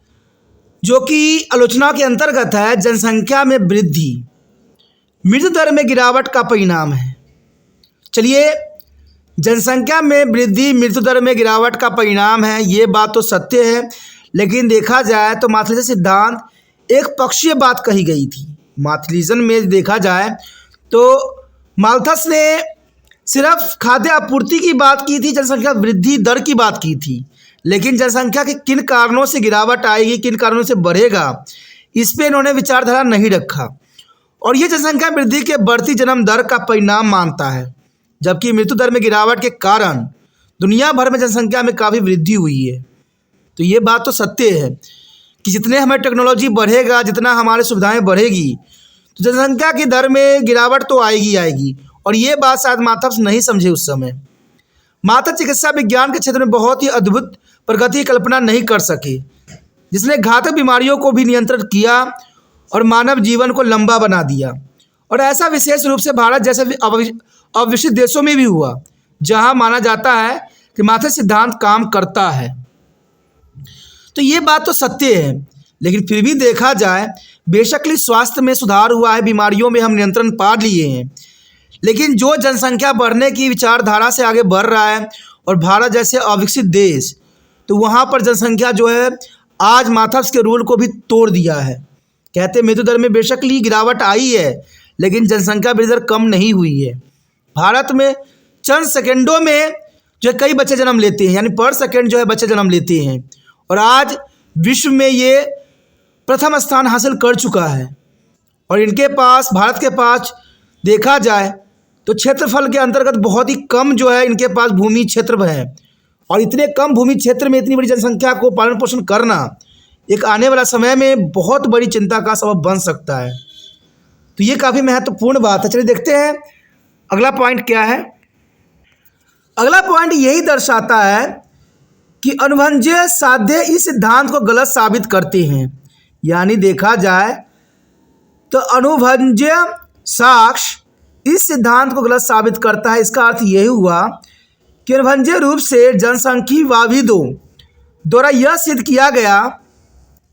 जो कि आलोचना के अंतर्गत है, जनसंख्या में वृद्धि मृत्यु दर में गिरावट का परिणाम है। चलिए, जनसंख्या में वृद्धि मृत्यु दर में गिरावट का परिणाम है, ये बात तो सत्य है, लेकिन देखा जाए तो मार्शलिज्म सिद्धांत एक पक्षीय बात कही गई थी। मार्शलिज्म में देखा जाए तो माल्थस ने सिर्फ खाद्य आपूर्ति की बात की थी, जनसंख्या वृद्धि दर की बात की थी, लेकिन जनसंख्या के किन कारणों से गिरावट आएगी, किन कारणों से बढ़ेगा, इस पर इन्होंने विचारधारा नहीं रखा। और ये जनसंख्या वृद्धि के बढ़ती जन्म दर का परिणाम मानता है, जबकि मृत्यु दर में गिरावट के कारण दुनिया भर में जनसंख्या में काफ़ी वृद्धि हुई है। तो ये बात तो सत्य है कि जितने हमें टेक्नोलॉजी बढ़ेगा, जितना हमारी सुविधाएं बढ़ेगी, तो जनसंख्या की दर में गिरावट तो आएगी आएगी। और ये बात शायद माथस नहीं समझे उस समय। माथस चिकित्सा विज्ञान के क्षेत्र में बहुत ही अद्भुत प्रगति की कल्पना नहीं कर सके, जिसने घातक बीमारियों को भी नियंत्रित किया और मानव जीवन को लंबा बना दिया। और ऐसा विशेष रूप से भारत जैसे अविकसित देशों में भी हुआ, जहां माना जाता है कि माथस सिद्धांत काम करता है। तो ये बात तो सत्य है, लेकिन फिर भी देखा जाए बेशकली स्वास्थ्य में सुधार हुआ है, बीमारियों में हम नियंत्रण पा लिए हैं, लेकिन जो जनसंख्या बढ़ने की विचारधारा से आगे बढ़ रहा है और भारत जैसे अविकसित देश, तो वहाँ पर जनसंख्या जो है आज माथस के रूल को भी तोड़ दिया है। कहते मृत्यु दर में बेशकली गिरावट आई है, लेकिन जनसंख्या वृद्धि दर कम नहीं हुई है। भारत में चंद सेकेंडों में जो है कई बच्चे जन्म लेते हैं, यानी पर सेकेंड जो है बच्चे जन्म लेते हैं, और आज विश्व में ये प्रथम स्थान हासिल कर चुका है। और इनके पास, भारत के पास देखा जाए तो क्षेत्रफल के अंतर्गत बहुत ही कम जो है इनके पास भूमि क्षेत्र है, और इतने कम भूमि क्षेत्र में इतनी बड़ी जनसंख्या को पालन पोषण करना एक आने वाला समय में बहुत बड़ी चिंता का सबब बन सकता है। तो ये काफ़ी महत्वपूर्ण बात है। चलिए देखते हैं अगला पॉइंट क्या है। अगला पॉइंट यही दर्शाता है कि अनुभवजन्य साध्य इस सिद्धांत को गलत साबित करते हैं। यानी देखा जाए तो अनुभवजन्य साक्ष्य इस सिद्धांत को गलत साबित करता है। इसका अर्थ यही हुआ कि अनुभवजन्य रूप से जनसांख्यिकीवादियों द्वारा यह सिद्ध किया गया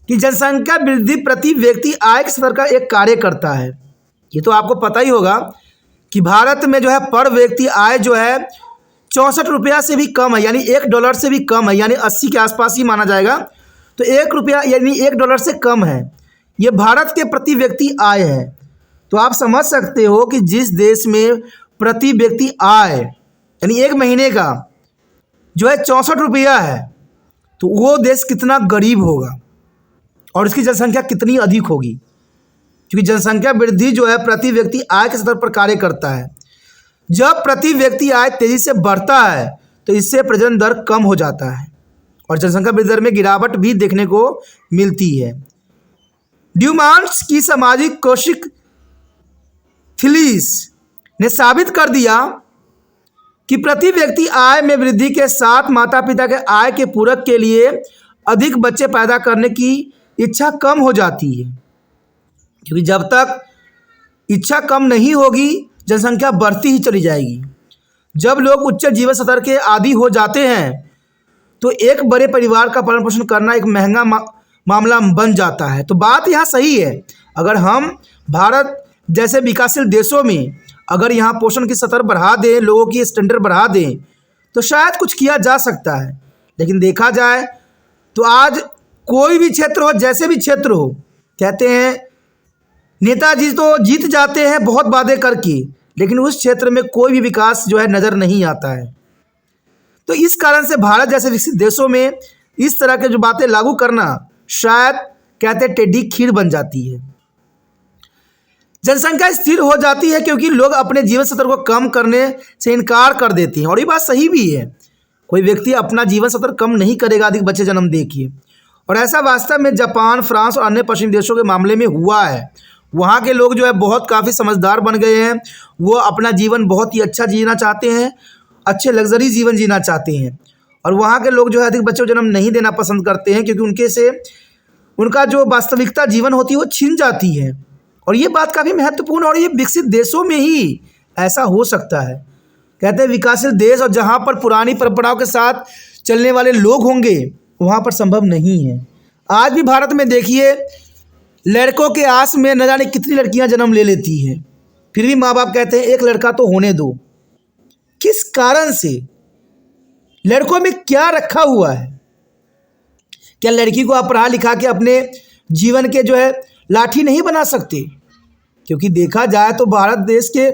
कि जनसंख्या वृद्धि प्रति व्यक्ति आय के स्तर का एक कार्य करता है। ये तो आपको पता ही होगा कि भारत में जो है पर व्यक्ति आय जो है 64 रुपया से भी कम है, यानी $1 से भी कम है, यानी 80 के आसपास ही माना जाएगा। तो $1 यानी $1 से कम है, ये भारत के प्रति व्यक्ति आय है। तो आप समझ सकते हो कि जिस देश में प्रति व्यक्ति आय यानी एक महीने का जो है 64 रुपया है, तो वो देश कितना गरीब होगा और इसकी जनसंख्या कितनी अधिक होगी, क्योंकि जनसंख्या वृद्धि जो है प्रति व्यक्ति आय के स्तर पर कार्य करता है। जब प्रति व्यक्ति आय तेजी से बढ़ता है तो इससे प्रजनन दर कम हो जाता है और जनसंख्या वृद्धि दर में गिरावट भी देखने को मिलती है। ड्यूमांट्स की सामाजिक कोशिक थिलीस ने साबित कर दिया कि प्रति व्यक्ति आय में वृद्धि के साथ माता पिता के आय के पूरक के लिए अधिक बच्चे पैदा करने की इच्छा कम हो जाती है, क्योंकि जब तक इच्छा कम नहीं होगी जनसंख्या बढ़ती ही चली जाएगी। जब लोग उच्च जीवन स्तर के आदी हो जाते हैं तो एक बड़े परिवार का पालन पोषण करना एक महंगा मामला बन जाता है। तो बात यहाँ सही है, अगर हम भारत जैसे विकासशील देशों में अगर यहाँ पोषण की स्तर बढ़ा दें, लोगों की स्टैंडर्ड बढ़ा दें, तो शायद कुछ किया जा सकता है। लेकिन देखा जाए तो आज कोई भी क्षेत्र हो, जैसे भी क्षेत्र हो, कहते हैं नेताजी तो जीत जाते हैं बहुत वादे करके, लेकिन उस क्षेत्र में कोई भी विकास जो है नज़र नहीं आता है। तो इस कारण से भारत जैसे विकसित देशों में इस तरह के जो बातें लागू करना शायद कहते हैं टेढ़ी खीर बन जाती है। जनसंख्या स्थिर हो जाती है क्योंकि लोग अपने जीवन स्तर को कम करने से इनकार कर देते हैं, और ये बात सही भी है। कोई व्यक्ति अपना जीवन स्तर कम नहीं करेगा अधिक बच्चे जन्म देखिए, और ऐसा वास्तव में जापान, फ्रांस और अन्य पश्चिमी देशों के मामले में हुआ है। वहाँ के लोग जो है बहुत काफ़ी समझदार बन गए हैं, वो अपना जीवन बहुत ही अच्छा जीना चाहते हैं, अच्छे लग्जरी जीवन जीना चाहते हैं, और वहाँ के लोग जो है अधिक बच्चों को जन्म नहीं देना पसंद करते हैं, क्योंकि उनका जो वास्तविकता जीवन होती है वो छिन जाती है। और ये बात काफ़ी महत्वपूर्ण, और ये विकसित देशों में ही ऐसा हो सकता है। कहते हैं विकासशील देश और जहाँ पर पुरानी परंपराओं के साथ चलने वाले लोग होंगे वहाँ पर संभव नहीं है। आज भी भारत में देखिए, लड़कों के आस में न जाने कितनी लड़कियां जन्म ले लेती हैं, फिर भी माँ बाप कहते हैं एक लड़का तो होने दो। किस कारण से? लड़कों में क्या रखा हुआ है? क्या लड़की को आप पढ़ा लिखा के अपने जीवन के लाठी नहीं बना सकते? क्योंकि देखा जाए तो भारत देश के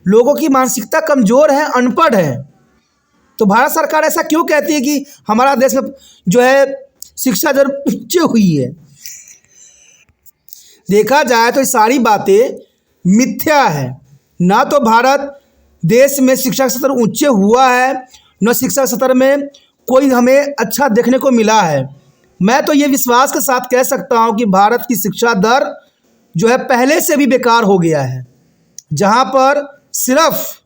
लोगों की मानसिकता कमज़ोर है, अनपढ़ है। तो भारत सरकार ऐसा क्यों कहती है कि हमारा देश में शिक्षा दर ऊंची हुई है? देखा जाए तो ये सारी बातें मिथ्या है। ना तो भारत देश में शिक्षा का स्तर ऊंचे हुआ है, न शिक्षा स्तर में कोई हमें अच्छा देखने को मिला है। मैं तो ये विश्वास के साथ कह सकता हूँ कि भारत की शिक्षा दर पहले से भी बेकार हो गया है, जहाँ पर सिर्फ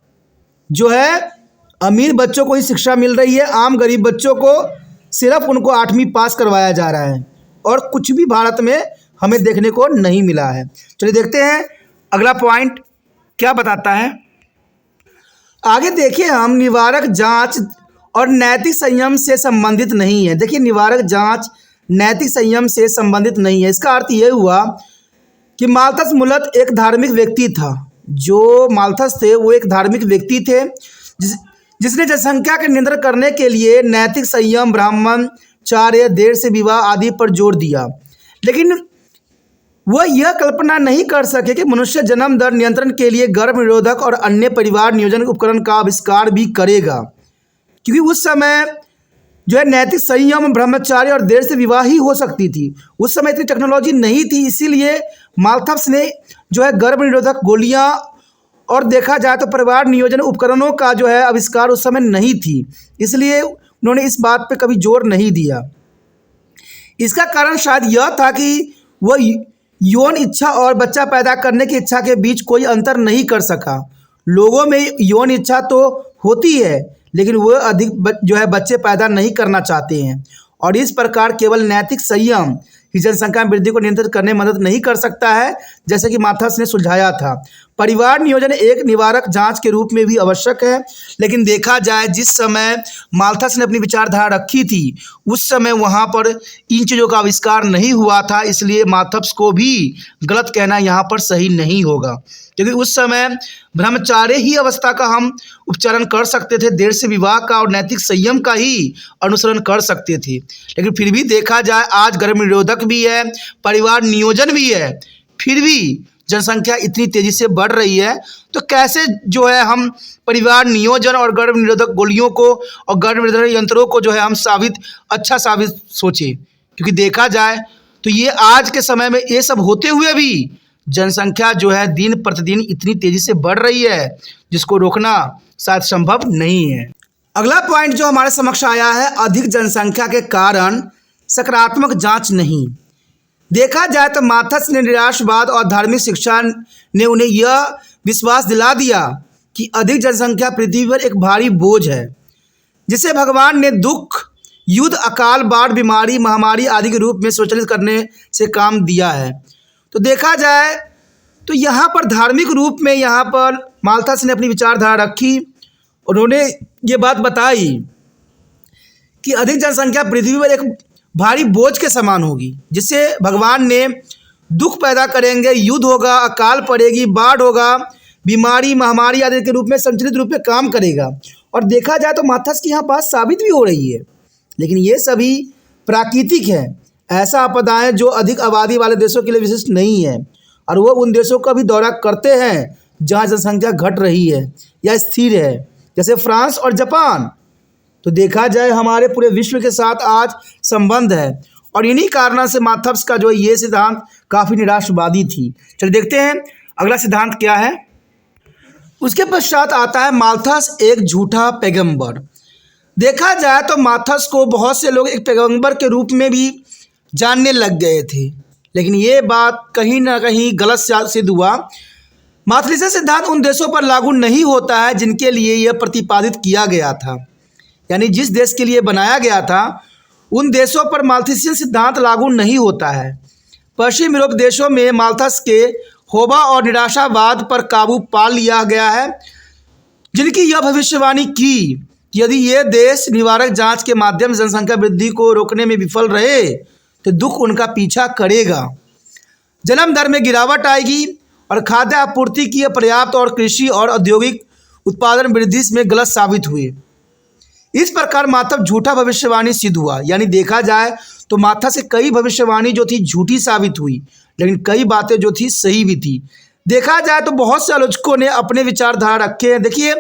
अमीर बच्चों को ही शिक्षा मिल रही है, आम गरीब बच्चों को सिर्फ उनको 8वीं पास करवाया जा रहा है, और कुछ भी भारत में हमें देखने को नहीं मिला है। चलिए देखते हैं अगला पॉइंट क्या बताता है। आगे देखिए हम, निवारक जांच और नैतिक संयम से संबंधित नहीं है। देखिए, निवारक जांच नैतिक संयम से संबंधित नहीं है। इसका अर्थ यह हुआ कि माल्थस मूलतः एक धार्मिक व्यक्ति था। जो माल्थस थे वो एक धार्मिक व्यक्ति थे जिसने जनसंख्या के नियंत्रण करने के लिए नैतिक संयम, ब्राह्मणचार्य, देर से विवाह आदि पर जोर दिया। लेकिन वह यह कल्पना नहीं कर सके कि मनुष्य जन्म दर नियंत्रण के लिए गर्भ निरोधक और अन्य परिवार नियोजन उपकरण का आविष्कार भी करेगा, क्योंकि उस समय नैतिक संयम, ब्रह्मचार्य और देर से विवाह ही हो सकती थी। उस समय इतनी टेक्नोलॉजी नहीं थी, इसीलिए माल्थस ने गर्भ निरोधक गोलियां और देखा जाए तो परिवार नियोजन उपकरणों का आविष्कार उस समय नहीं थी, इसलिए उन्होंने इस बात पे कभी जोर नहीं दिया। इसका कारण शायद यह था कि वह यौन इच्छा और बच्चा पैदा करने की इच्छा के बीच कोई अंतर नहीं कर सका। लोगों में यौन इच्छा तो होती है, लेकिन वह अधिक बच्चे पैदा नहीं करना चाहते हैं, और इस प्रकार केवल नैतिक संयम ही जनसंख्या वृद्धि को नियंत्रित करने में मदद नहीं कर सकता है, जैसे कि माल्थस ने सुलझाया था। परिवार नियोजन एक निवारक जांच के रूप में भी आवश्यक है, लेकिन देखा जाए जिस समय माल्थस ने अपनी विचारधारा रखी थी उस समय वहाँ पर इन चीज़ों का आविष्कार नहीं हुआ था, इसलिए माल्थस को भी गलत कहना यहाँ पर सही नहीं होगा, क्योंकि उस समय ब्रह्मचार्य ही अवस्था का हम उपचारण कर सकते थे, देर से विवाह का और नैतिक संयम का ही अनुसरण कर सकते थे। लेकिन फिर भी देखा जाए आज गर्भ निरोधक भी है, परिवार नियोजन भी है, फिर भी जनसंख्या इतनी तेज़ी से बढ़ रही है, तो कैसे हम परिवार नियोजन और गर्भ निरोधक गोलियों को और गर्भ निरोधक यंत्रों को हम अच्छा साबित सोचें। क्योंकि देखा जाए तो ये आज के समय में ये सब होते हुए भी जनसंख्या दिन प्रतिदिन इतनी तेज़ी से बढ़ रही है, जिसको रोकना शायद संभव नहीं है। अगला पॉइंट जो हमारे समक्ष आया है, अधिक जनसंख्या के कारण सकारात्मक जांच नहीं। देखा जाए तो माल्थस ने निराशवाद और धार्मिक शिक्षा ने उन्हें यह विश्वास दिला दिया कि अधिक जनसंख्या पृथ्वी पर एक भारी बोझ है, जिसे भगवान ने दुख, युद्ध, अकाल, बाढ़, बीमारी, महामारी आदि के रूप में स्वचालित करने से काम दिया है। तो देखा जाए तो यहाँ पर धार्मिक रूप में यहाँ पर माल्थस ने अपनी विचारधारा रखी। उन्होंने ये बात बताई कि अधिक जनसंख्या पृथ्वी पर एक भारी बोझ के समान होगी, जिससे भगवान ने दुख पैदा करेंगे, युद्ध होगा, अकाल पड़ेगी, बाढ़ होगा, बीमारी, महामारी आदि के रूप में संचालित रूप में काम करेगा। और देखा जाए तो माल्थस की यहाँ बात साबित भी हो रही है, लेकिन ये सभी प्राकृतिक है, ऐसा आपदाएं जो अधिक आबादी वाले देशों के लिए विशिष्ट नहीं है, और वो उन देशों का भी दौरा करते हैं जहाँ जनसंख्या घट रही है या स्थिर है, जैसे फ्रांस और जापान। तो देखा जाए हमारे पूरे विश्व के साथ आज संबंध है, और इन्हीं कारणों से माल्थस का ये सिद्धांत काफ़ी निराशवादी थी। चलिए देखते हैं अगला सिद्धांत क्या है। उसके पश्चात आता है माल्थस एक झूठा पैगंबर। देखा जाए तो माल्थस को बहुत से लोग एक पैगंबर के रूप में भी जानने लग गए थे, लेकिन ये बात कहीं ना कहीं गलत सिद्ध हुआ। माल्थसियन सिद्धांत उन देशों पर लागू नहीं होता है जिनके लिए यह प्रतिपादित किया गया था, यानी जिस देश के लिए बनाया गया था उन देशों पर माल्थसियन सिद्धांत लागू नहीं होता है। पश्चिम यूरोप देशों में माल्थस के होबा और निराशावाद पर काबू पा लिया गया है, जिनकी यह भविष्यवाणी की कि यदि ये देश निवारक जांच के माध्यम से जनसंख्या वृद्धि को रोकने में विफल रहे तो दुख उनका पीछा करेगा। जन्म दर में गिरावट आएगी और खाद्य आपूर्ति की पर्याप्त और कृषि और औद्योगिक उत्पादन वृद्धि में गलत साबित हुए। इस प्रकार मातव झूठा भविष्यवाणी सिद्ध हुआ। यानी देखा जाए तो माथा से कई भविष्यवाणी जो थी झूठी साबित हुई, लेकिन कई बातें जो थी सही भी थी। देखा जाए तो बहुत से आलोचकों ने अपने विचारधारा रखे हैं। देखिए,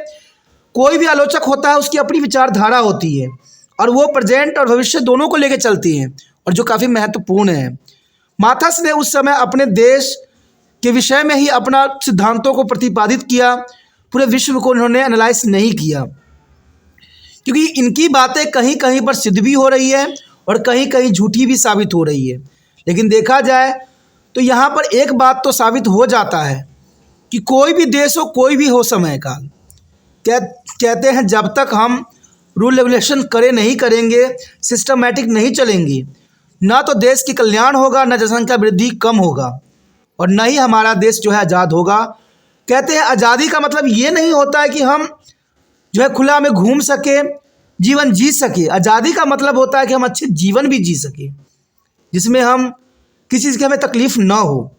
कोई भी आलोचक होता है उसकी अपनी विचारधारा होती है और वो प्रेजेंट और भविष्य दोनों को लेकर चलती हैं, और जो काफ़ी महत्वपूर्ण है। माथस ने उस समय अपने देश के विषय में ही अपना सिद्धांतों को प्रतिपादित किया, पूरे विश्व को इन्होंने एनालाइज नहीं किया, क्योंकि इनकी बातें कहीं कहीं पर सिद्ध भी हो रही है और कहीं कहीं झूठी भी साबित हो रही है। लेकिन देखा जाए तो यहाँ पर एक बात तो साबित हो जाता है कि कोई भी देश हो, कोई भी हो समय काल, कहते हैं जब तक हम रूल रेगुलेशन नहीं करेंगे, सिस्टमैटिक नहीं चलेंगे, ना तो देश की कल्याण होगा, ना जनसंख्या वृद्धि कम होगा, और न ही हमारा देश जो है आज़ाद होगा। कहते हैं आज़ादी का मतलब ये नहीं होता है कि हम जो है खुला में घूम सके, जीवन जी सके। आज़ादी का मतलब होता है कि हम अच्छे जीवन भी जी सके, जिसमें हम किसी चीज़ की हमें तकलीफ़ ना हो।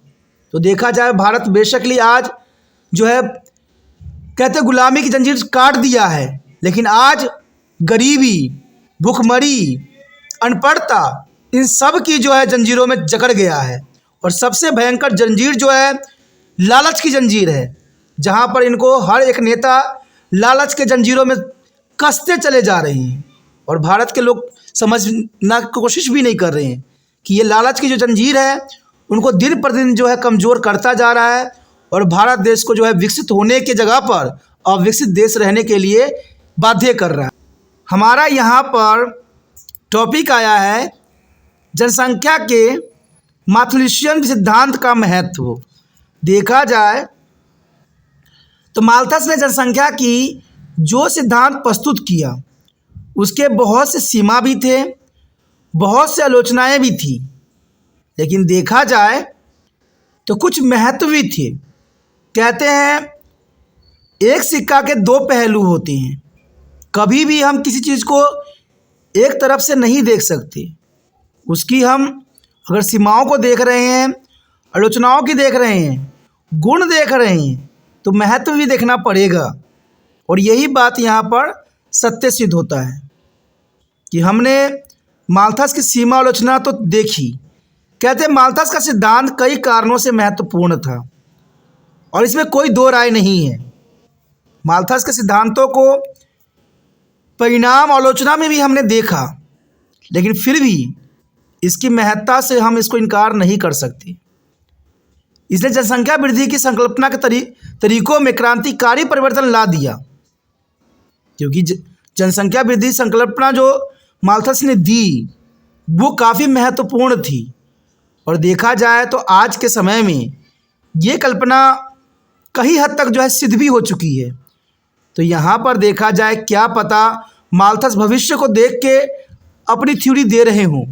तो देखा जाए भारत बेशकली आज जो है कहते गुलामी की जंजीर काट दिया है, लेकिन आज गरीबी, भूखमरी, अनपढ़ता, इन सब की जो है जंजीरों में जकड़ गया है। और सबसे भयंकर जंजीर जो है लालच की जंजीर है, जहाँ पर इनको हर एक नेता लालच के जंजीरों में कसते चले जा रहे हैं, और भारत के लोग समझना की कोशिश भी नहीं कर रहे हैं कि ये लालच की जो जंजीर है उनको दिन पर दिन जो है कमज़ोर करता जा रहा है, और भारत देश को जो है विकसित होने के जगह पर अविकसित देश रहने के लिए बाध्य कर रहा है। हमारा यहाँ पर टॉपिक आया है जनसंख्या के माथुलिशियन सिद्धांत का महत्व। देखा जाए तो माल्थस ने जनसंख्या की जो सिद्धांत प्रस्तुत किया उसके बहुत से सीमा भी थे, बहुत से आलोचनाएं भी थी, लेकिन देखा जाए तो कुछ महत्व भी थे। कहते हैं एक सिक्का के दो पहलू होते हैं। कभी भी हम किसी चीज़ को एक तरफ से नहीं देख सकते। उसकी हम अगर सीमाओं को देख रहे हैं, आलोचनाओं की देख रहे हैं, गुण देख रहे हैं, तो महत्व भी देखना पड़ेगा। और यही बात यहाँ पर सत्य सिद्ध होता है कि हमने माल्थस की सीमा आलोचना तो देखी। कहते हैं माल्थस का सिद्धांत कई कारणों से महत्वपूर्ण था और इसमें कोई दो राय नहीं है। माल्थस के सिद्धांतों को परिणाम आलोचना में भी हमने देखा, लेकिन फिर भी इसकी महत्ता से हम इसको इनकार नहीं कर सकते। इसने जनसंख्या वृद्धि की संकल्पना के तरीकों में क्रांतिकारी परिवर्तन ला दिया, क्योंकि जनसंख्या वृद्धि संकल्पना जो माल्थस ने दी वो काफ़ी महत्वपूर्ण थी। और देखा जाए तो आज के समय में ये कल्पना कई हद तक जो है सिद्ध भी हो चुकी है। तो यहाँ पर देखा जाए क्या पता माल्थस भविष्य को देख के अपनी थ्योरी दे रहे हों,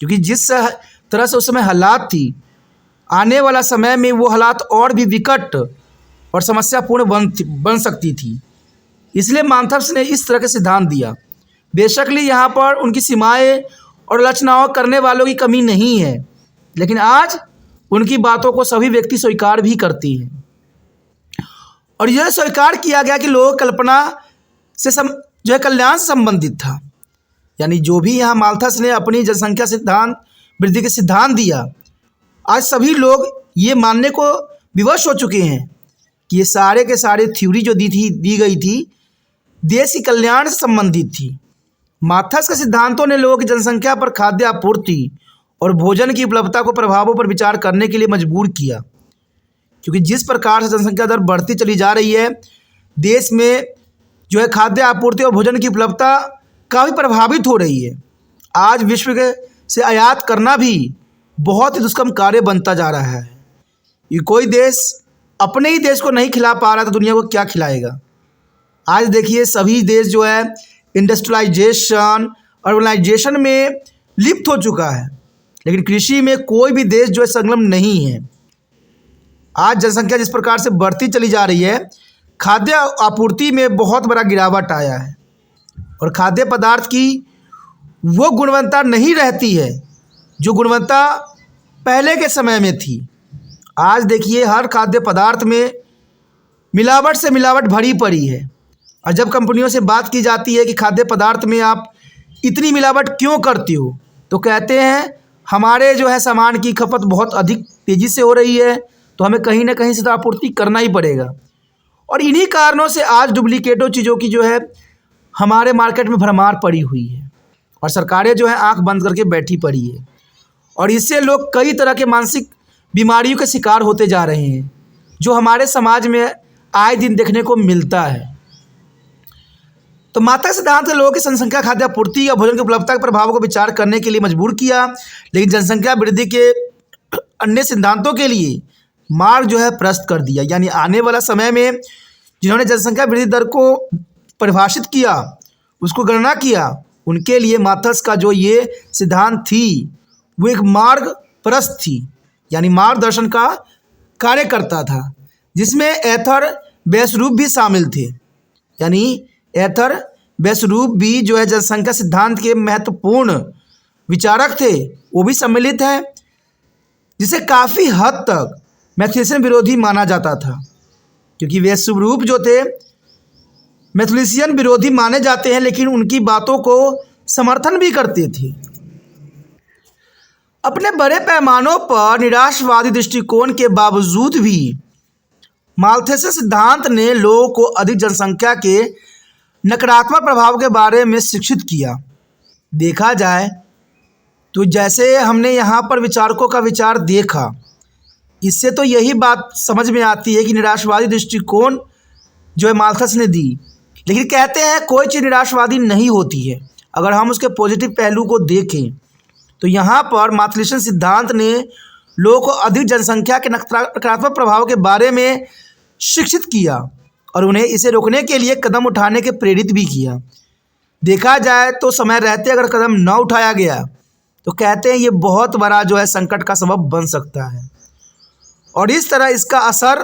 क्योंकि जिस तरह से उस समय हालात थी, आने वाला समय में वो हालात और भी विकट और समस्यापूर्ण बन सकती थी। इसलिए माल्थस ने इस तरह के सिद्धांत दिया। बेशकली यहाँ पर उनकी सीमाएं और आलोचनाओं करने वालों की कमी नहीं है, लेकिन आज उनकी बातों को सभी व्यक्ति स्वीकार भी करती हैं। और यह स्वीकार किया गया कि लोक कल्पना से जो है कल्याण से संबंधित था। यानी जो भी यहाँ माल्थस ने अपनी जनसंख्या सिद्धांत वृद्धि के सिद्धांत दिया, आज सभी लोग ये मानने को विवश हो चुके हैं कि ये सारे के सारे थ्योरी जो दी गई थी देश की कल्याण से संबंधित थी। माल्थस के सिद्धांतों ने लोगों की जनसंख्या पर खाद्य आपूर्ति और भोजन की उपलब्धता को प्रभावों पर विचार करने के लिए मजबूर किया, क्योंकि जिस प्रकार से जनसंख्या दर बढ़ती चली जा रही है, देश में जो है खाद्य आपूर्ति और भोजन की उपलब्धता काफ़ी प्रभावित हो रही है। आज विश्व के से आयात करना भी बहुत ही दुष्कर्म कार्य बनता जा रहा है। ये कोई देश अपने ही देश को नहीं खिला पा रहा तो दुनिया को क्या खिलाएगा। आज देखिए सभी देश जो है इंडस्ट्रियलाइजेशन, अर्बनाइजेशन में लिप्त हो चुका है, लेकिन कृषि में कोई भी देश जो है संलग्न नहीं है। आज जनसंख्या जिस प्रकार से बढ़ती चली जा रही है, खाद्य आपूर्ति में बहुत बड़ा गिरावट आया है और खाद्य पदार्थ की वो गुणवत्ता नहीं रहती है जो गुणवत्ता पहले के समय में थी। आज देखिए हर खाद्य पदार्थ में मिलावट से मिलावट भरी पड़ी है और जब कंपनियों से बात की जाती है कि खाद्य पदार्थ में आप इतनी मिलावट क्यों करती हो, तो कहते हैं हमारे जो है सामान की खपत बहुत अधिक तेज़ी से हो रही है, तो हमें कहीं ना कहीं से तो आपूर्ति करना ही पड़ेगा। और इन्हीं कारणों से आज डुप्लीकेटों चीज़ों की जो है हमारे मार्केट में भरमार पड़ी हुई है और सरकारें जो है आंख बंद करके बैठी पड़ी है और इससे लोग कई तरह के मानसिक बीमारियों के शिकार होते जा रहे हैं जो हमारे समाज में आए दिन देखने को मिलता है। तो मार्क्स सिद्धांत ने लोगों की जनसंख्या खाद्य आपूर्ति या भोजन की उपलब्धता के प्रभाव को विचार करने के लिए मजबूर किया, लेकिन जनसंख्या वृद्धि के अन्य सिद्धांतों के लिए मार्ग जो है प्रशस्त कर दिया। यानी आने वाला समय में जिन्होंने जनसंख्या वृद्धि दर को परिभाषित किया, उसको गणना किया, उनके लिए मार्क्स का जो ये सिद्धांत थी वो एक मार्ग प्रशस्त थी, यानी मार्गदर्शन का कार्य करता था, जिसमें एथर वेसरूप भी शामिल थे। यानी एथर वेसरूप भी जो है जनसंख्या सिद्धांत के महत्वपूर्ण विचारक थे, वो भी सम्मिलित हैं, जिसे काफ़ी हद तक मैथुलेशियन विरोधी माना जाता था, क्योंकि वेसरूप जो थे मैथुलेशियन विरोधी माने जाते हैं, लेकिन उनकी बातों को समर्थन भी करते थे। अपने बड़े पैमानों पर निराशवादी दृष्टिकोण के बावजूद भी माल्थेसियन सिद्धांत ने लोगों को अधिक जनसंख्या के नकारात्मक प्रभाव के बारे में शिक्षित किया। देखा जाए तो जैसे हमने यहाँ पर विचारकों का विचार देखा, इससे तो यही बात समझ में आती है कि निराशवादी दृष्टिकोण जो है मार्क्स ने दी, लेकिन कहते हैं कोई चीज़ निराशवादी नहीं होती है। अगर हम उसके पॉजिटिव पहलू को देखें तो यहाँ पर मार्क्सियन सिद्धांत ने लोगों को अधिक जनसंख्या के नकारात्मक प्रभाव के बारे में शिक्षित किया और उन्हें इसे रोकने के लिए कदम उठाने के प्रेरित भी किया। देखा जाए तो समय रहते अगर कदम न उठाया गया तो कहते हैं ये बहुत बड़ा जो है संकट का सबब बन सकता है और इस तरह इसका असर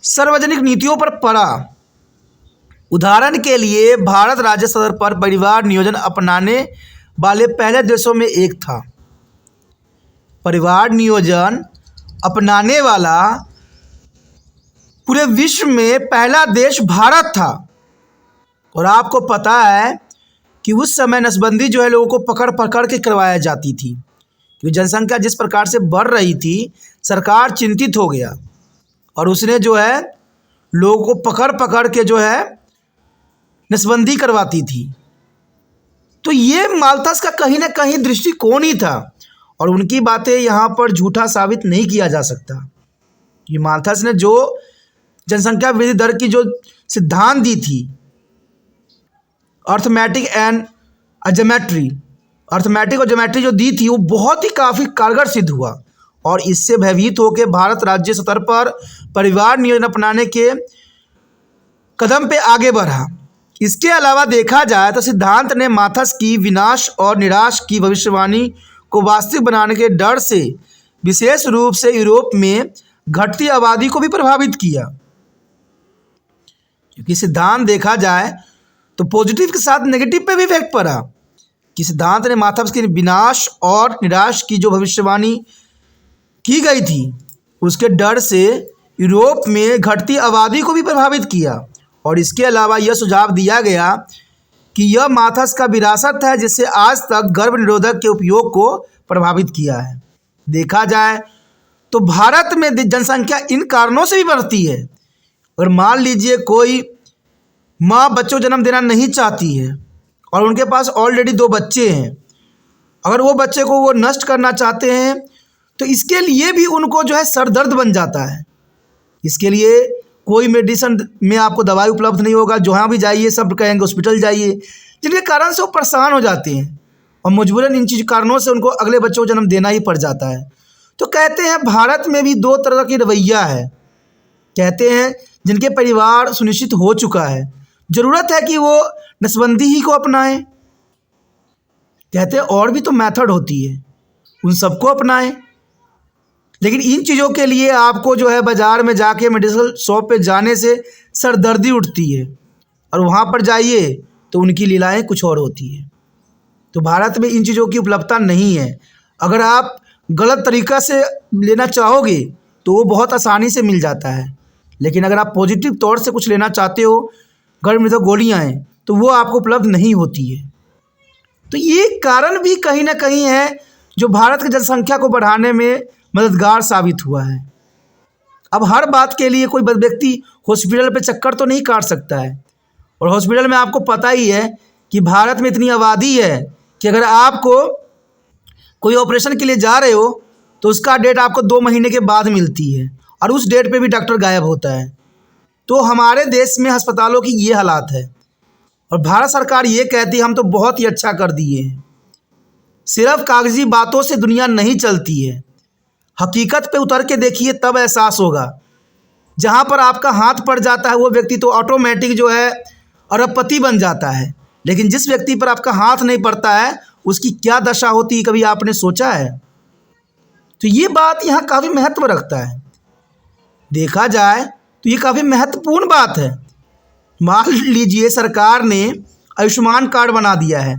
सार्वजनिक नीतियों पर पड़ा। उदाहरण के लिए भारत राज्य स्तर पर परिवार नियोजन अपनाने वाले पहले देशों में एक था। परिवार नियोजन अपनाने वाला पूरे विश्व में पहला देश भारत था और आपको पता है कि उस समय नसबंदी जो है लोगों को पकड़ पकड़ के करवाया जाती थी, क्योंकि जनसंख्या जिस प्रकार से बढ़ रही थी, सरकार चिंतित हो गया और उसने जो है लोगों को पकड़ पकड़ के जो है नसबंदी करवाती थी। तो ये माल्थस का कहीं ना कहीं दृष्टिकोण ही था और उनकी बातें यहाँ पर झूठा साबित नहीं किया जा सकता। ये माल्थस ने जो जनसंख्या वृद्धि दर की जो सिद्धांत दी थी, अर्थमेटिक और ज्योमेट्री जो दी थी, वो बहुत ही काफ़ी कारगर सिद्ध हुआ और इससे भयभीत होकर भारत राज्य स्तर पर परिवार नियोजन अपनाने के कदम पे आगे बढ़ा। इसके अलावा देखा जाए तो सिद्धांत ने मार्क्स की विनाश और निराश की भविष्यवाणी को वास्तविक बनाने के डर से विशेष रूप से यूरोप में घटती आबादी को भी प्रभावित किया, क्योंकि सिद्धांत देखा जाए तो पॉजिटिव के साथ नेगेटिव पे भी इफेक्ट पड़ा कि सिद्धांत ने मार्क्स के विनाश और निराश की जो भविष्यवाणी की गई थी उसके डर से यूरोप में घटती आबादी को भी प्रभावित किया और इसके अलावा यह सुझाव दिया गया कि यह मार्क्स का विरासत है जिससे आज तक गर्भ निरोधक के उपयोग को प्रभावित किया है। देखा जाए तो भारत में जनसंख्या इन कारणों से भी बढ़ती है। अगर मान लीजिए कोई माँ बच्चों को जन्म देना नहीं चाहती है और उनके पास ऑलरेडी 2 बच्चे हैं, अगर वो बच्चे को वो नष्ट करना चाहते हैं तो इसके लिए भी उनको जो है सर दर्द बन जाता है। इसके लिए कोई मेडिसिन में आपको दवाई उपलब्ध नहीं होगा, जहाँ भी जाइए सब कहेंगे हॉस्पिटल जाइए, जिनके कारण से वो परेशान हो जाते हैं और मजबूरन इन चीज़ कारणों से उनको अगले बच्चों को जन्म देना ही पड़ जाता है। तो कहते हैं भारत में भी 2 तरह की रवैया है। कहते हैं जिनके परिवार सुनिश्चित हो चुका है, ज़रूरत है कि वो नसबंदी ही को अपनाएं। कहते हैं और भी तो मेथड होती है, उन सबको अपनाएं। लेकिन इन चीज़ों के लिए आपको जो है बाज़ार में जाके मेडिकल शॉप पे जाने से सरदर्दी उठती है, और वहाँ पर जाइए तो उनकी लीलाएं कुछ और होती हैं। तो भारत में इन चीज़ों की उपलब्धता नहीं है। अगर आप गलत तरीक़ा से लेना चाहोगे तो वो बहुत आसानी से मिल जाता है, लेकिन अगर आप पॉजिटिव तौर से कुछ लेना चाहते हो, घर में तो गोलियाँ हैं, तो वो आपको उपलब्ध नहीं होती है। तो ये कारण भी कहीं ना कहीं है जो भारत की जनसंख्या को बढ़ाने में मददगार साबित हुआ है। अब हर बात के लिए कोई व्यक्ति हॉस्पिटल पे चक्कर तो नहीं काट सकता है, और हॉस्पिटल में आपको पता ही है कि भारत में इतनी आबादी है कि अगर आपको कोई ऑपरेशन के लिए जा रहे हो तो उसका डेट आपको 2 महीने के बाद मिलती है, और उस डेट पे भी डॉक्टर गायब होता है। तो हमारे देश में अस्पतालों की ये हालात है, और भारत सरकार ये कहती है हम तो बहुत ही अच्छा कर दिए हैं। सिर्फ कागजी बातों से दुनिया नहीं चलती है, हकीकत पे उतर के देखिए तब एहसास होगा। जहाँ पर आपका हाथ पड़ जाता है वो व्यक्ति तो ऑटोमेटिक जो है अरबपति बन जाता है, लेकिन जिस व्यक्ति पर आपका हाथ नहीं पड़ता है उसकी क्या दशा होती है, कभी आपने सोचा है? तो ये बात यहाँ काफ़ी महत्व रखता है। देखा जाए तो ये काफ़ी महत्वपूर्ण बात है। मान लीजिए सरकार ने आयुष्मान कार्ड बना दिया है,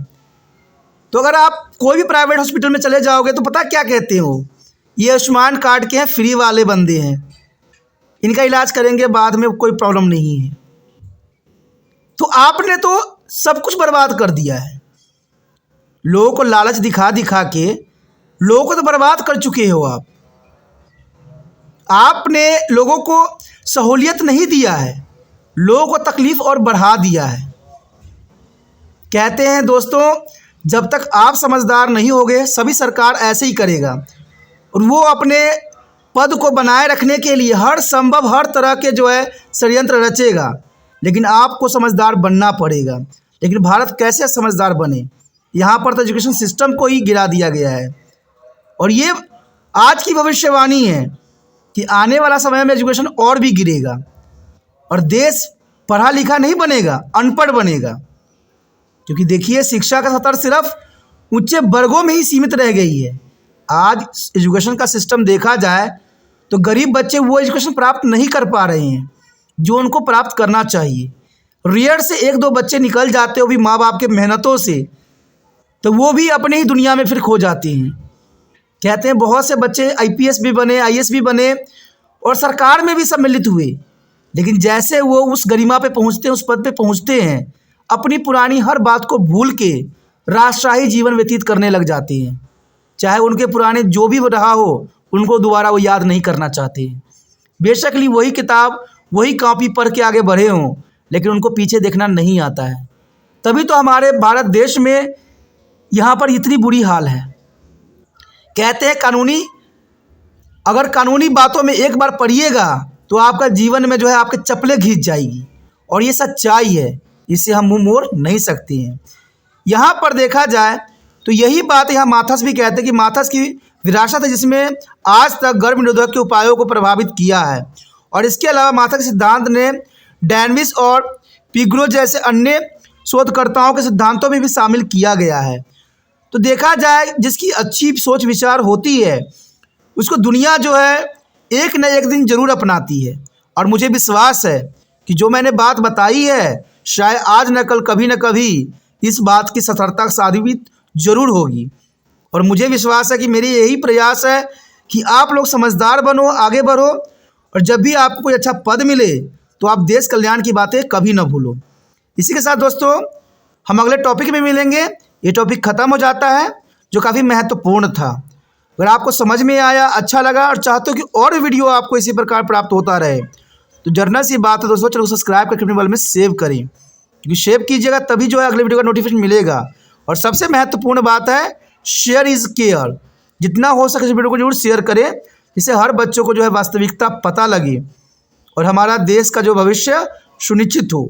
तो अगर आप कोई भी प्राइवेट हॉस्पिटल में चले जाओगे तो पता क्या कहते हो, ये आयुष्मान कार्ड के हैं, फ्री वाले बंदे हैं, इनका इलाज करेंगे, बाद में कोई प्रॉब्लम नहीं है। तो आपने तो सब कुछ बर्बाद कर दिया है। लोगों को लालच दिखा दिखा के लोगों को तो बर्बाद कर चुके हो आप। आपने लोगों को सहूलियत नहीं दिया है, लोगों को तकलीफ और बढ़ा दिया है। कहते हैं दोस्तों, जब तक आप समझदार नहीं होगे सभी सरकार ऐसे ही करेगा, और वो अपने पद को बनाए रखने के लिए हर संभव हर तरह के जो है षड्यंत्र रचेगा, लेकिन आपको समझदार बनना पड़ेगा। लेकिन भारत कैसे समझदार बने? यहाँ पर तो एजुकेशन सिस्टम को ही गिरा दिया गया है, और ये आज की भविष्यवाणी है कि आने वाला समय में एजुकेशन और भी गिरेगा, और देश पढ़ा लिखा नहीं बनेगा, अनपढ़ बनेगा। क्योंकि देखिए शिक्षा का स्तर सिर्फ ऊंचे वर्गों में ही सीमित रह गई है। आज एजुकेशन का सिस्टम देखा जाए तो गरीब बच्चे वो एजुकेशन प्राप्त नहीं कर पा रहे हैं जो उनको प्राप्त करना चाहिए। रेयर से 1-2 बच्चे निकल जाते हो भी माँ बाप के मेहनतों से, तो वो भी अपने ही दुनिया में फिर खो जाते हैं। कहते हैं बहुत से बच्चे IPS भी बने, IAS भी बने, और सरकार में भी सम्मिलित हुए, लेकिन जैसे वो उस गरिमा पे पहुँचते हैं, उस पद पे पहुँचते हैं, अपनी पुरानी हर बात को भूल के राजशाही जीवन व्यतीत करने लग जाते हैं। चाहे उनके पुराने जो भी रहा हो उनको दोबारा वो याद नहीं करना चाहते हैं। बेशकली वही किताब वही कॉपी पढ़ के आगे बढ़े हों, लेकिन उनको पीछे देखना नहीं आता है। तभी तो हमारे भारत देश में यहाँ पर इतनी बुरी हाल है। कहते हैं अगर कानूनी बातों में एक बार पढ़िएगा तो आपका जीवन में जो है आपके चप्पलें घिस जाएगी, और ये सच्चाई है, इससे हम मुंह मोड़ नहीं सकते हैं। यहाँ पर देखा जाए तो यही बात यहाँ माथस भी कहते हैं कि माथस की विरासत है जिसमें आज तक गर्भ निरोधक के उपायों को प्रभावित किया है, और इसके अलावा माथस के सिद्धांत ने डैनविस और पिग्रो जैसे अन्य शोधकर्ताओं के सिद्धांतों में भी शामिल किया गया है। तो देखा जाए जिसकी अच्छी सोच विचार होती है उसको दुनिया जो है एक न एक दिन ज़रूर अपनाती है, और मुझे विश्वास है कि जो मैंने बात बताई है शायद आज न कल कभी न कभी इस बात की सफलता साबित जरूर होगी। और मुझे विश्वास है कि मेरी यही प्रयास है कि आप लोग समझदार बनो, आगे बढ़ो, और जब भी आपको कोई अच्छा पद मिले तो आप देश कल्याण की बातें कभी ना भूलो। इसी के साथ दोस्तों हम अगले टॉपिक में मिलेंगे। ये टॉपिक ख़त्म हो जाता है जो काफ़ी महत्वपूर्ण था। अगर आपको समझ में आया, अच्छा लगा और चाहते हो कि और वीडियो आपको इसी प्रकार प्राप्त होता रहे तो जर्नल सी बात है दोस्तों, चलो सब्सक्राइब करके अपने मोबाइल में सेव करें, क्योंकि सेव कीजिएगा तभी जो है अगले वीडियो का नोटिफिकेशन मिलेगा। और सबसे महत्वपूर्ण बात है शेयर इज़ केयर, जितना हो सके इस वीडियो को जरूर शेयर करें, जिससे हर बच्चों को जो है वास्तविकता पता लगे और हमारा देश का जो भविष्य सुनिश्चित हो।